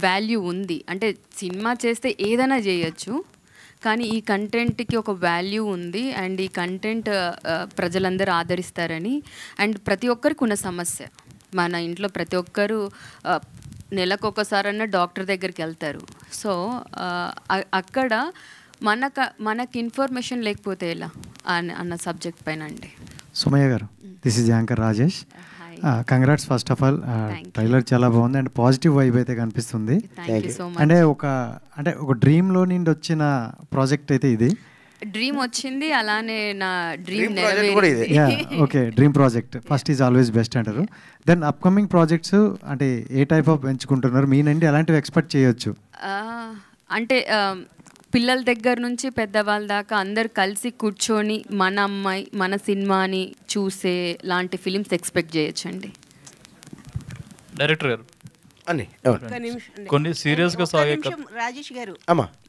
వాల్యూ ఉంది. అంటే సినిమా చేస్తే ఏదైనా చేయొచ్చు, కానీ ఈ కంటెంట్కి ఒక వాల్యూ ఉంది అండ్ ఈ కంటెంట్ ప్రజలందరూ ఆదరిస్తారని. అండ్ ప్రతి ఒక్కరికి ఉన్న సమస్య, మన ఇంట్లో ప్రతి ఒక్కరు నెలకొకసారన్నా డాక్టర్ దగ్గరికి వెళ్తారు. సో అక్కడ మనకి ఇన్ఫర్మేషన్ లేకపోతే ఎలా అన్న సబ్జెక్ట్ పైన అండి. సుమయ్య గారు, this is anchor Rajesh. Congrats first of all, trailer చాలా బాగుంది అండ్ పాజిటివ్ వైబ్ అయితే కనిపిస్తుంది. అంటే ఒక డ్రీమ్లో నుండి వచ్చిన ప్రాజెక్ట్ అయితే ఇది. డ్రీమ్ వచ్చింది, అలానే నా dream okay, dream project first is always best అంటారు. దెన్ అప్కమింగ్ ప్రాజెక్ట్స్ అంటే ఏ టైప్ ఆఫ్ ఎంచుకుంటున్నారు మీ నుండి, ఎలాంటివి ఎక్స్పెక్ట్ చేయొచ్చు? అంటే పిల్లల దగ్గర నుంచి పెద్దవాళ్ళ దాకా అందరు కలిసి కూర్చొని మన అమ్మాయి మన సినిమాని చూసే లాంటి ఫిలిమ్స్ ఎక్స్పెక్ట్ చేయొచ్చండి. డైరెక్టర్ గారు కొన్ని సీరియస్గా సాగే రాజేష్ గారు,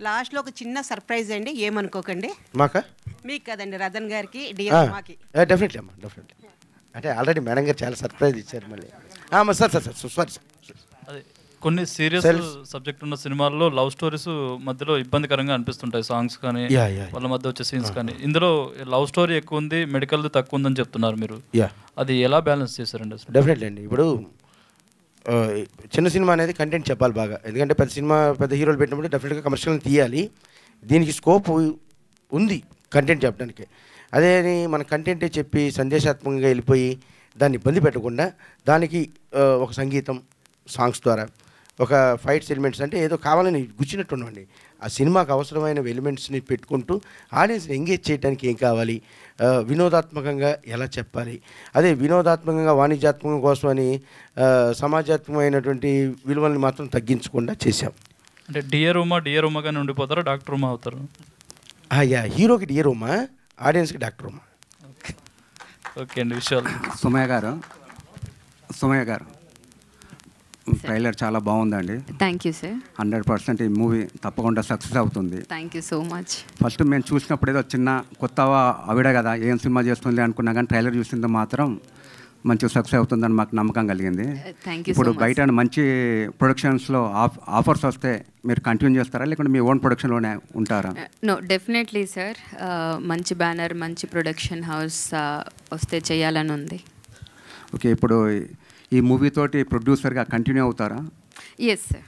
లాస్ట్లో ఒక చిన్న సర్ప్రైజ్ అండి, ఏమనుకోకండి. మాకా? మీకు కదండి, రతన్ గారికి, డెఫినెట్లీ అమ్మా, డెఫినెట్లీ. అంటే ఆల్రెడీ మేడం గారు చాలా సర్ప్రైజ్ ఇచ్చారు మళ్ళీ. సారీ అదే కొన్ని సీరియస్ సబ్జెక్ట్ ఉన్న సినిమాల్లో లవ్ స్టోరీస్ మధ్యలో ఇబ్బందికరంగా అనిపిస్తుంటాయి, సాంగ్స్ కానీ వాళ్ళ మధ్య వచ్చే సీన్స్ కానీ. ఇందులో లవ్ స్టోరీ ఎక్కువ ఉంది, మెడికల్ తక్కువ ఉందని చెప్తున్నారు మీరు. అది ఎలా బ్యాలెన్స్ చేశారండి అసలు? డెఫినెట్లీ అండి. ఇప్పుడు చిన్న సినిమా అనేది కంటెంట్ చెప్పాలి బాగా, ఎందుకంటే పెద్ద సినిమా పెద్ద హీరోలు పెట్టినప్పుడు డెఫినెట్గా కమర్షియల్ తీయాలి. దీనికి స్కోప్ ఉంది కంటెంట్ చెప్పడానికి. అదే మన కంటెంటే చెప్పి సందేశాత్మకంగా వెళ్ళిపోయి దాన్ని ఇబ్బంది పెట్టకుండా దానికి ఒక సంగీతం, సాంగ్స్ ద్వారా ఒక ఫైట్స్ ఎలిమెంట్స్, అంటే ఏదో కావాలని గుచ్చినట్టు ఉన్నామండి. ఆ సినిమాకు అవసరమైన ఎలిమెంట్స్ని పెట్టుకుంటూ ఆడియన్స్ని ఎంగేజ్ చేయడానికి ఏం కావాలి, వినోదాత్మకంగా ఎలా చెప్పాలి, అదే వినోదాత్మకంగా వాణిజ్యాత్మకం కోసమని సమాజాత్మకమైనటువంటి విలువల్ని మాత్రం తగ్గించకుండా చేశాం. అంటే డియర్ ఉమాగానే ఉండిపోతారా, డాక్టర్ ఉమా అవుతారు? హీరోకి డియర్ ఉమా, ఆడియన్స్కి డాక్టర్ ఉమా. ఓకే అండి, విషయాలు. సుమయ్య గారు, ట్రైలర్ చాలా బాగుందండి. Thank you sir. 100% ఈ మూవీ తప్పకుండా సక్సెస్ అవుతుంది. Thank you so much. First మేము చూసినప్పుడు ఏదో చిన్న కొత్త ఆవిడ కదా ఏం సినిమా చేస్తుంది అనుకున్నా, కానీ ట్రైలర్ చూసింది మాత్రం మంచి సక్సెస్ అవుతుందని మాకు నమ్మకం కలిగింది. ఇప్పుడు బయట మంచి ప్రొడక్షన్స్లో ఆఫర్స్ వస్తే మీరు కంటిన్యూ చేస్తారా, లేకుంటే మీ ఓన్ ప్రొడక్షన్లోనే ఉంటారా? No, definitely sir. మంచి బ్యానర్, మంచి ప్రొడక్షన్ హౌస్ వస్తే చేయాలని ఉంది. ఓకే, ఇప్పుడు ఈ మూవీ తోటి ప్రొడ్యూసర్గా కంటిన్యూ అవుతారా? Yes sir.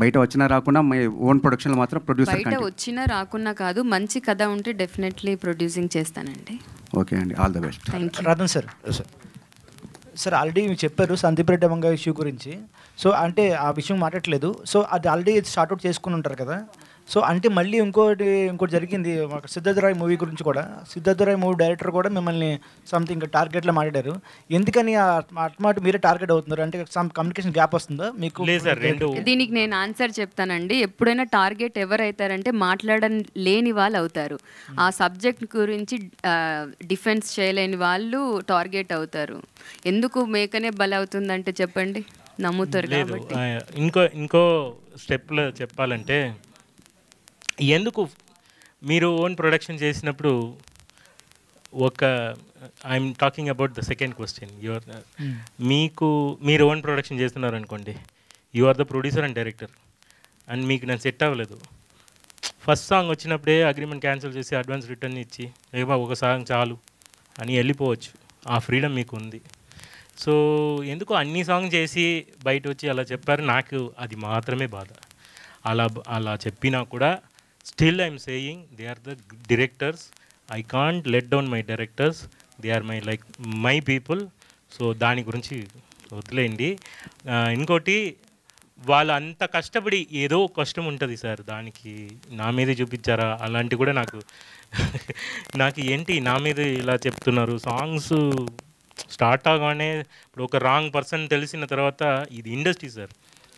బయట వచ్చినా రాకుండా మీ ఓన్ ప్రొడక్షన్లో మాత్రం ప్రొడ్యూసర్? బయట వచ్చినా రాకున్నా కాదు, మంచి కథ ఉంటే డెఫినెట్లీ ప్రొడ్యూసింగ్ చేస్తానండి. ఓకే అండి, all the best. Thank you. Ratan sir, sir already చెప్పారు సందీప్ రెడ్డి అమ్మ ఇష్యూ గురించి. సో అంటే ఆ విషయం మాట్లాడలేదు. సో అది ఆల్రెడీ స్టార్ట్అవుట్ చేసుకుని ఉంటారు కదా. సో అంటే మళ్ళీ ఇంకోటి జరిగింది సిద్ధార్థ రాయ్ మూవీ గురించి కూడా. సిద్ధార్థ రాయ్ మూవీ డైరెక్టర్ కూడా మిమ్మల్ని సంథింగ్ టార్గెట్లో మాట్లాడారు. ఎందుకని అట్మాట మీరే టార్గెట్ అవుతున్నారు? అంటే సమ్ కమ్యూనికేషన్ గ్యాప్ వస్తుందా మీకు? దీనికి నేను ఆన్సర్ చెప్తానండి. ఎప్పుడైనా టార్గెట్ ఎవరైతారంటే మాట్లాడలేని వాళ్ళు అవుతారు. ఆ సబ్జెక్ట్ గురించి డిఫెన్స్ చేయలేని వాళ్ళు టార్గెట్ అవుతారు. ఎందుకు మేకనే బలవుతుందంటే చెప్పండి, నమ్ముతారు కాబట్టి. ఇంకో స్టెప్లో చెప్పాలంటే, ఎందుకు మీరు ఓన్ ప్రొడక్షన్ చేసినప్పుడు I'm talking about the second question. మీరు ఓన్ ప్రొడక్షన్ చేస్తున్నారు అనుకోండి, you are the producer and director, and మీకు నేను సెట్ అవ్వలేదు. ఫస్ట్ సాంగ్ వచ్చినప్పుడే అగ్రిమెంట్ క్యాన్సిల్ చేసి అడ్వాన్స్ రిటర్న్ ఇచ్చి ఏమో ఒక సాంగ్ చాలు అని వెళ్ళిపోవచ్చు. ఆ ఫ్రీడమ్ మీకు ఉంది. సో ఎందుకు అన్ని సాంగ్ చేసి బయట వచ్చి అలా చెప్పారు, నాకు అది మాత్రమే బాధ. అలా చెప్పినా కూడా still I'm saying they are the directors. I can't let down my directors, they are my people. So దాని గురించి వదిలేయండి. ఇంకోటి, వాళ్ళు అంత కష్టపడి ఏదో కష్టం ఉంటుంది సార్, దానికి నా మీదే చూపించారా అలాంటి కూడా నాకు ఏంటి నా మీద ఇలా చెప్తున్నారు. సాంగ్స్ స్టార్ట్ అవగానే ఇప్పుడు ఒక రాంగ్ పర్సన్ తెలిసిన తర్వాత, ఇది ఇండస్ట్రీ సార్,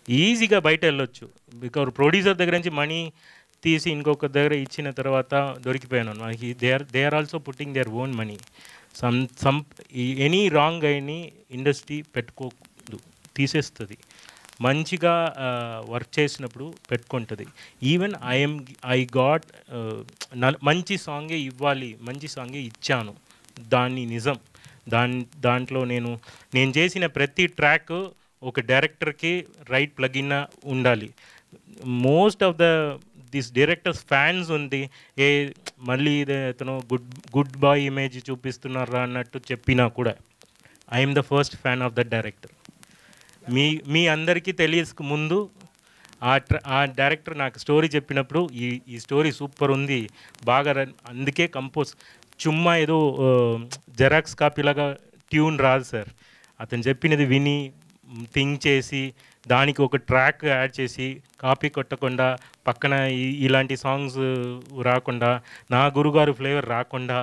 ఈజీగా బయట వెళ్ళొచ్చు. బికాజ్ ప్రొడ్యూసర్ దగ్గర నుంచి మనీ తీసి ఇంకొక దగ్గర ఇచ్చిన తర్వాత దొరికిపోయాను. They are also putting their own money. Any wrong అయిన ఇండస్ట్రీ పెట్టుకోదు, తీసేస్తుంది. మంచిగా వర్క్ చేసినప్పుడు పెట్టుకుంటుంది. ఈవెన్ ఐ గాట్ మంచి సాంగే ఇవ్వాలి, మంచి సాంగే ఇచ్చాను, దాన్ని నిజం. దాంట్లో నేను చేసిన ప్రతి ట్రాక్ ఒక డైరెక్టర్కి రైట్ ప్లగిన్ ఉండాలి. Most of this directors fans ఉంది, మళ్ళీ అతను గుడ్ బాయ్ ఇమేజ్ చూపిస్తున్నారా అన్నట్టు చెప్పినా కూడా I'm the first fan of the director. మీ అందరికీ తెలియక ముందు ఆ డైరెక్టర్ నాకు స్టోరీ చెప్పినప్పుడు ఈ స్టోరీ సూపర్ ఉంది, బాగా అందుకే కంపోజ్, చుమ్మా ఏదో జెరాక్స్ కాపీలాగా ట్యూన్ రాదు సార్. అతను చెప్పినది విని థింక్ చేసి దానికి ఒక ట్రాక్ యాడ్ చేసి కాపీ కొట్టకుండా పక్కన ఇలాంటి సాంగ్స్ రాకుండా నా గురుగారు ఫ్లేవర్ రాకుండా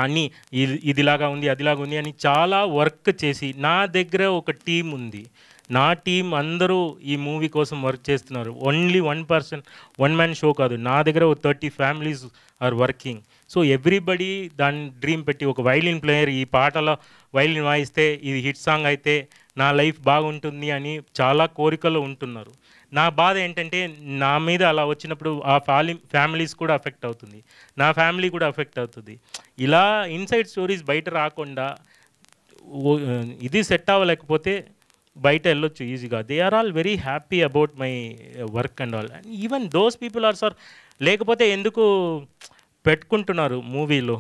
అన్నీ ఇదిలాగా ఉంది అదిలాగా ఉంది అని చాలా వర్క్ చేసి, నా దగ్గర ఒక టీం ఉంది, నా టీం అందరూ ఈ మూవీ కోసం వర్క్ చేస్తున్నారు. ఓన్లీ 1 మ్యాన్ షో కాదు, నా దగ్గర ఒక 30 families are working. So everybody దాని డ్రీమ్ పెట్టి, ఒక వైలిన్ ప్లేయర్ ఈ పాటలో వైలిన్ వాయిస్తే ఇది హిట్ సాంగ్ అయితే నా లైఫ్ బాగుంటుంది అని చాలా కోరికలు ఉంటున్నారు. నా బాధ ఏంటంటే నా మీద అలా వచ్చినప్పుడు ఆ ఫ్యామిలీస్ కూడా అఫెక్ట్ అవుతుంది, నా ఫ్యామిలీ కూడా అఫెక్ట్ అవుతుంది. ఇలా ఇన్సైడ్ స్టోరీస్ బయట రాకుండా ఇది సెట్ అవ్వలేకపోతే బయట వెళ్ళొచ్చు ఈజీగా. They are all very happy about my work and all. Even those people are sir, లేకపోతే ఎందుకు పెట్టుకుంటున్నారు మూవీలో?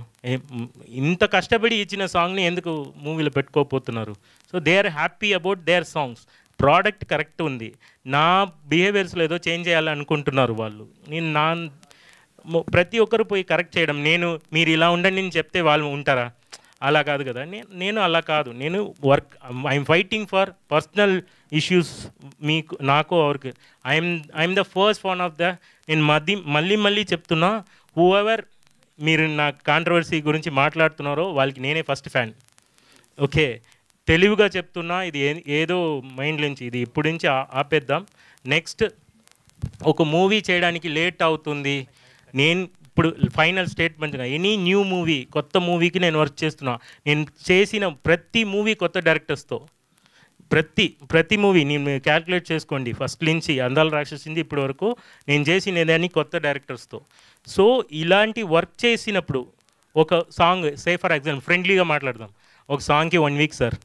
ఇంత కష్టపడి ఇచ్చిన సాంగ్ని ఎందుకు మూవీలో పెట్టుకోకపోతున్నారు? So they are happy about their songs. Product correct ఉంది, నా బిహేవియర్స్లో ఏదో చేంజ్ చేయాలనుకుంటున్నారు వాళ్ళు. ప్రతి ఒక్కరు పోయి కరెక్ట్ చేయడం, మీరు ఇలా ఉండండి అని చెప్తే వాళ్ళు ఉంటారా? అలా కాదు కదా. నేను అలా కాదు, నేను work I'm fighting for personal issues. నాకు అవർക്ക് I'm the first one of the. నేను మళ్ళీ చెప్తున్నా, హూ ఎవర్ మీరు నా కాంట్రవర్సీ గురించి మాట్లాడుతున్నారో వాళ్ళకి నేనే ఫస్ట్ ఫ్యాన్. ఓకే, తెలివిగా చెప్తున్నా, ఇది ఏదో మైండ్ నుంచి, ఇది ఇప్పటి నుంచి ఆపేద్దాం. నెక్స్ట్ ఒక మూవీ చేయడానికి లేట్ అవుతుంది, నేను ఇప్పుడు ఫైనల్ స్టేట్మెంట్గా ఎనీ న్యూ మూవీ, కొత్త మూవీకి నేను వర్క్ చేస్తున్నా. నేను చేసిన ప్రతి మూవీ కొత్త డైరెక్టర్స్తో, ప్రతి మూవీ నేను క్యాల్కులేట్ చేసుకోండి, ఫస్ట్ నుంచి అందాల రాక్షసింది ఇప్పటి వరకు నేను చేసినదని కొత్త డైరెక్టర్స్తో. సో ఇలాంటి వర్క్ చేసినప్పుడు ఒక సాంగ్, సే ఫర్ ఎగ్జాంపుల్ ఫ్రెండ్లీగా మాట్లాడదాం, ఒక సాంగ్కి 1 వీక్ సార్,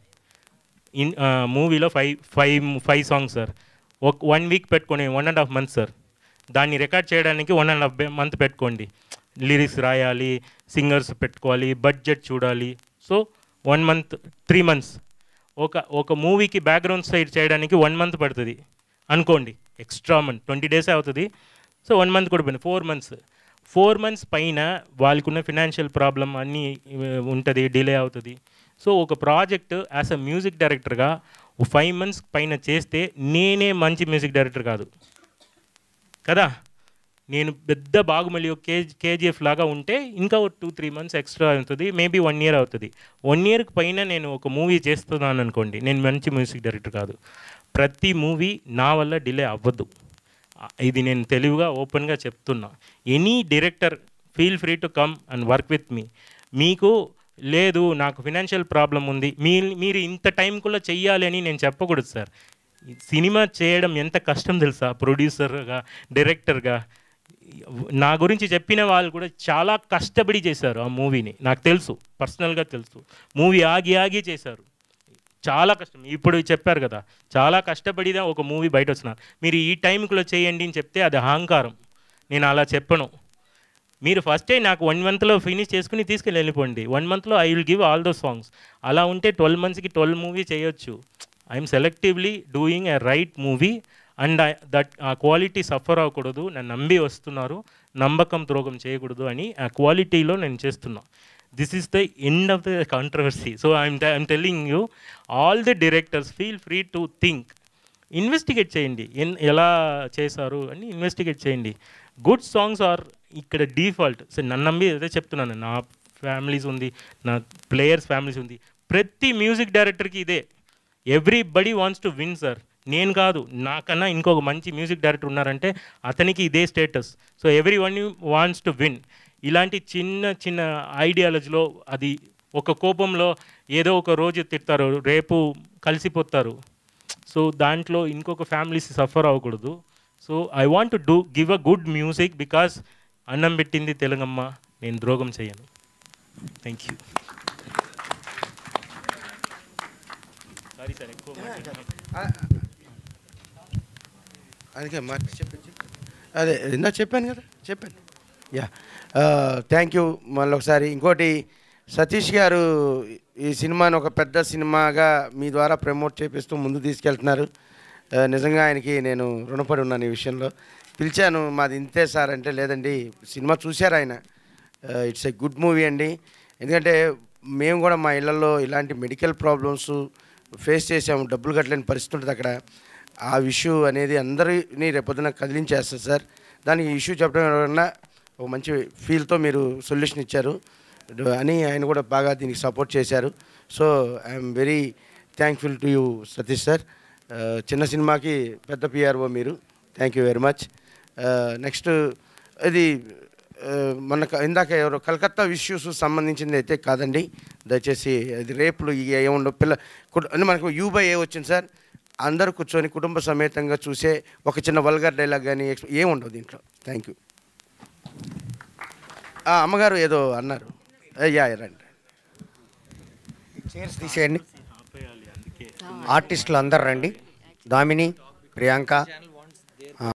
మూవీలో 5 సాంగ్స్ సార్, 1 వీక్ పెట్టుకొని 1.5 months సార్. దాన్ని రికార్డ్ చేయడానికి 1.5 month పెట్టుకోండి. లిరిక్స్ రాయాలి, సింగర్స్ పెట్టుకోవాలి, బడ్జెట్ చూడాలి. So 1 month 3 months. ఒక మూవీకి బ్యాక్గ్రౌండ్ సైడ్ చేయడానికి 1 month పడుతుంది అనుకోండి, ఎక్స్ట్రా మంత్ 20 days అవుతుంది. సో 1 month కూడా పోయింది, 4 months. 4 months పైన వాళ్ళకున్న ఫినాన్షియల్ ప్రాబ్లం అన్నీ ఉంటుంది, డిలే అవుతుంది. సో ఒక ప్రాజెక్ట్ యాజ్ అ మ్యూజిక్ డైరెక్టర్గా 5 months పైన చేస్తే నేనే మంచి మ్యూజిక్ డైరెక్టర్ కాదు కదా. నేను పెద్ద బాగుమల్లి కేజీఎఫ్ లాగా ఉంటే ఇంకా 2-3 months ఎక్స్ట్రా అవుతుంది, మేబీ 1 year అవుతుంది. 1 yearకి పైన నేను ఒక మూవీ చేస్తున్నాను అనుకోండి, నేను మంచి మ్యూజిక్ డైరెక్టర్ కాదు. ప్రతి మూవీ నా వల్ల డిలే అవ్వద్దు, ఇది నేను తెలివిగా ఓపెన్గా చెప్తున్నా. Any director feel free to come and work with me. మీకు లేదు నాకు ఫినాన్షియల్ ప్రాబ్లం ఉంది, మీరు ఇంత టైం కూడా చెయ్యాలి అని నేను చెప్పకూడదు సార్. సినిమా చేయడం ఎంత కష్టం తెలుసా? ప్రొడ్యూసర్గా, డైరెక్టర్గా నా గురించి చెప్పిన వాళ్ళు కూడా చాలా కష్టపడి చేశారు ఆ మూవీని, నాకు తెలుసు, పర్సనల్గా తెలుసు. మూవీ ఆగి చేశారు, చాలా కష్టం. ఇప్పుడు చెప్పారు కదా, చాలా కష్టపడిదా ఒక మూవీ బయట వచ్చినారు. మీరు ఈ టైంలో చేయండి అని చెప్తే అది అహంకారం, నేను అలా చెప్పను. మీరు ఫస్టే నాకు 1 monthలో ఫినిష్ చేసుకుని తీసుకెళ్ళి వెళ్ళిపోండి. 1 monthలో I will give all those songs. అలా ఉంటే 12 monthsకి 12 మూవీ చేయొచ్చు. I'm selectively doing a right movie and that ఆ క్వాలిటీ సఫర్ అవ్వకూడదు. నన్ను నమ్మి వస్తున్నారు, నమ్మకం ద్రోహం చేయకూడదు అని ఆ క్వాలిటీలో నేను చేస్తున్నా. This is the end of the controversy. So I'm telling you, all the directors feel free to think, investigate చేయండి, ఎలా చేశారు అని ఇన్వెస్టిగేట్ చేయండి. గుడ్ సాంగ్స్ ఆర్ ఇక్కడ డిఫాల్ట్. సో నన్ను నమ్మి అదే చెప్తున్నాను, నా ఫ్యామిలీస్ ఉంది, నా ప్లేయర్స్ ఫ్యామిలీస్ ఉంది, ప్రతి మ్యూజిక్ డైరెక్టర్కి ఇదే. Everybody wants to win sir. నేను కాదు, నాకన్నా ఇంకొక మంచి మ్యూజిక్ డైరెక్టర్ ఉన్నారంటే అతనికి ఇదే status. So every one wants to win. ఇలాంటి చిన్న చిన్న ఐడియాలజీలో అది ఒక కోపంలో ఏదో ఒక రోజు తిడతారు, రేపు కలిసిపోతారు. సో దాంట్లో ఇంకొక ఫ్యామిలీస్ సఫర్ అవ్వకూడదు. So I want to give a good music because అన్నం పెట్టింది తెలుగమ్మ, నేను ద్రోహం చేయను. Thank you. సారీ సార్, ఎక్కువ అందుకే మార్క్స్ చెప్పండి. అదే ఇందాక చెప్పాను కదా, చెప్పాను. Yeah, thank you. మళ్ళీ ఒకసారి ఇంకోటి, సతీష్ గారు ఈ సినిమాని ఒక పెద్ద సినిమాగా మీ ద్వారా ప్రమోట్ చేపిస్తూ ముందు తీసుకెళ్తున్నారు. నిజంగా ఆయనకి నేను రుణపడి ఉన్నాను ఈ విషయంలో. పిలిచాను, మాది ఇంతే సార్ అంటే, లేదండి సినిమా చూశారు ఆయన, ఇట్స్ ఏ గుడ్ మూవీ అండి. ఎందుకంటే మేము కూడా మా ఇళ్లలో ఇలాంటి మెడికల్ ప్రాబ్లమ్స్ ఫేస్ చేసాము, డబ్బులు కట్టలేని పరిస్థితి ఉంటుంది అక్కడ. ఆ ఇష్యూ అనేది అందరినీ రేపొద్దున కదిలించేస్తుంది సార్. దానికి ఇష్యూ చెప్పడం వల్ల ఒక మంచి ఫీల్తో మీరు సొల్యూషన్ ఇచ్చారు అని ఆయన కూడా బాగా దీనికి సపోర్ట్ చేశారు. So I'm very thankful to you Satish sir. చిన్న సినిమాకి పెద్ద పిఆర్ఓ మీరు, thank you very much. Next ఇది మొన్న ఇందాక ఎవరు కలకత్తా ఇష్యూస్ సంబంధించింది అయితే కాదండి, దయచేసి అది రేపులు ఏముండవు. అంటే మనకు U/A వచ్చింది సార్, అందరూ కూర్చొని కుటుంబ సమేతంగా చూసే ఒక చిన్న వల్గర్ డైలాగ్ కానీ ఏముండవు దీంట్లో. Thank you. అమ్మగారు ఏదో అన్నారు. యా రండి, చైర్స్ తీసేయండి. ఆర్టిస్టులు అందరు రండి. దామిని, ప్రియాంక,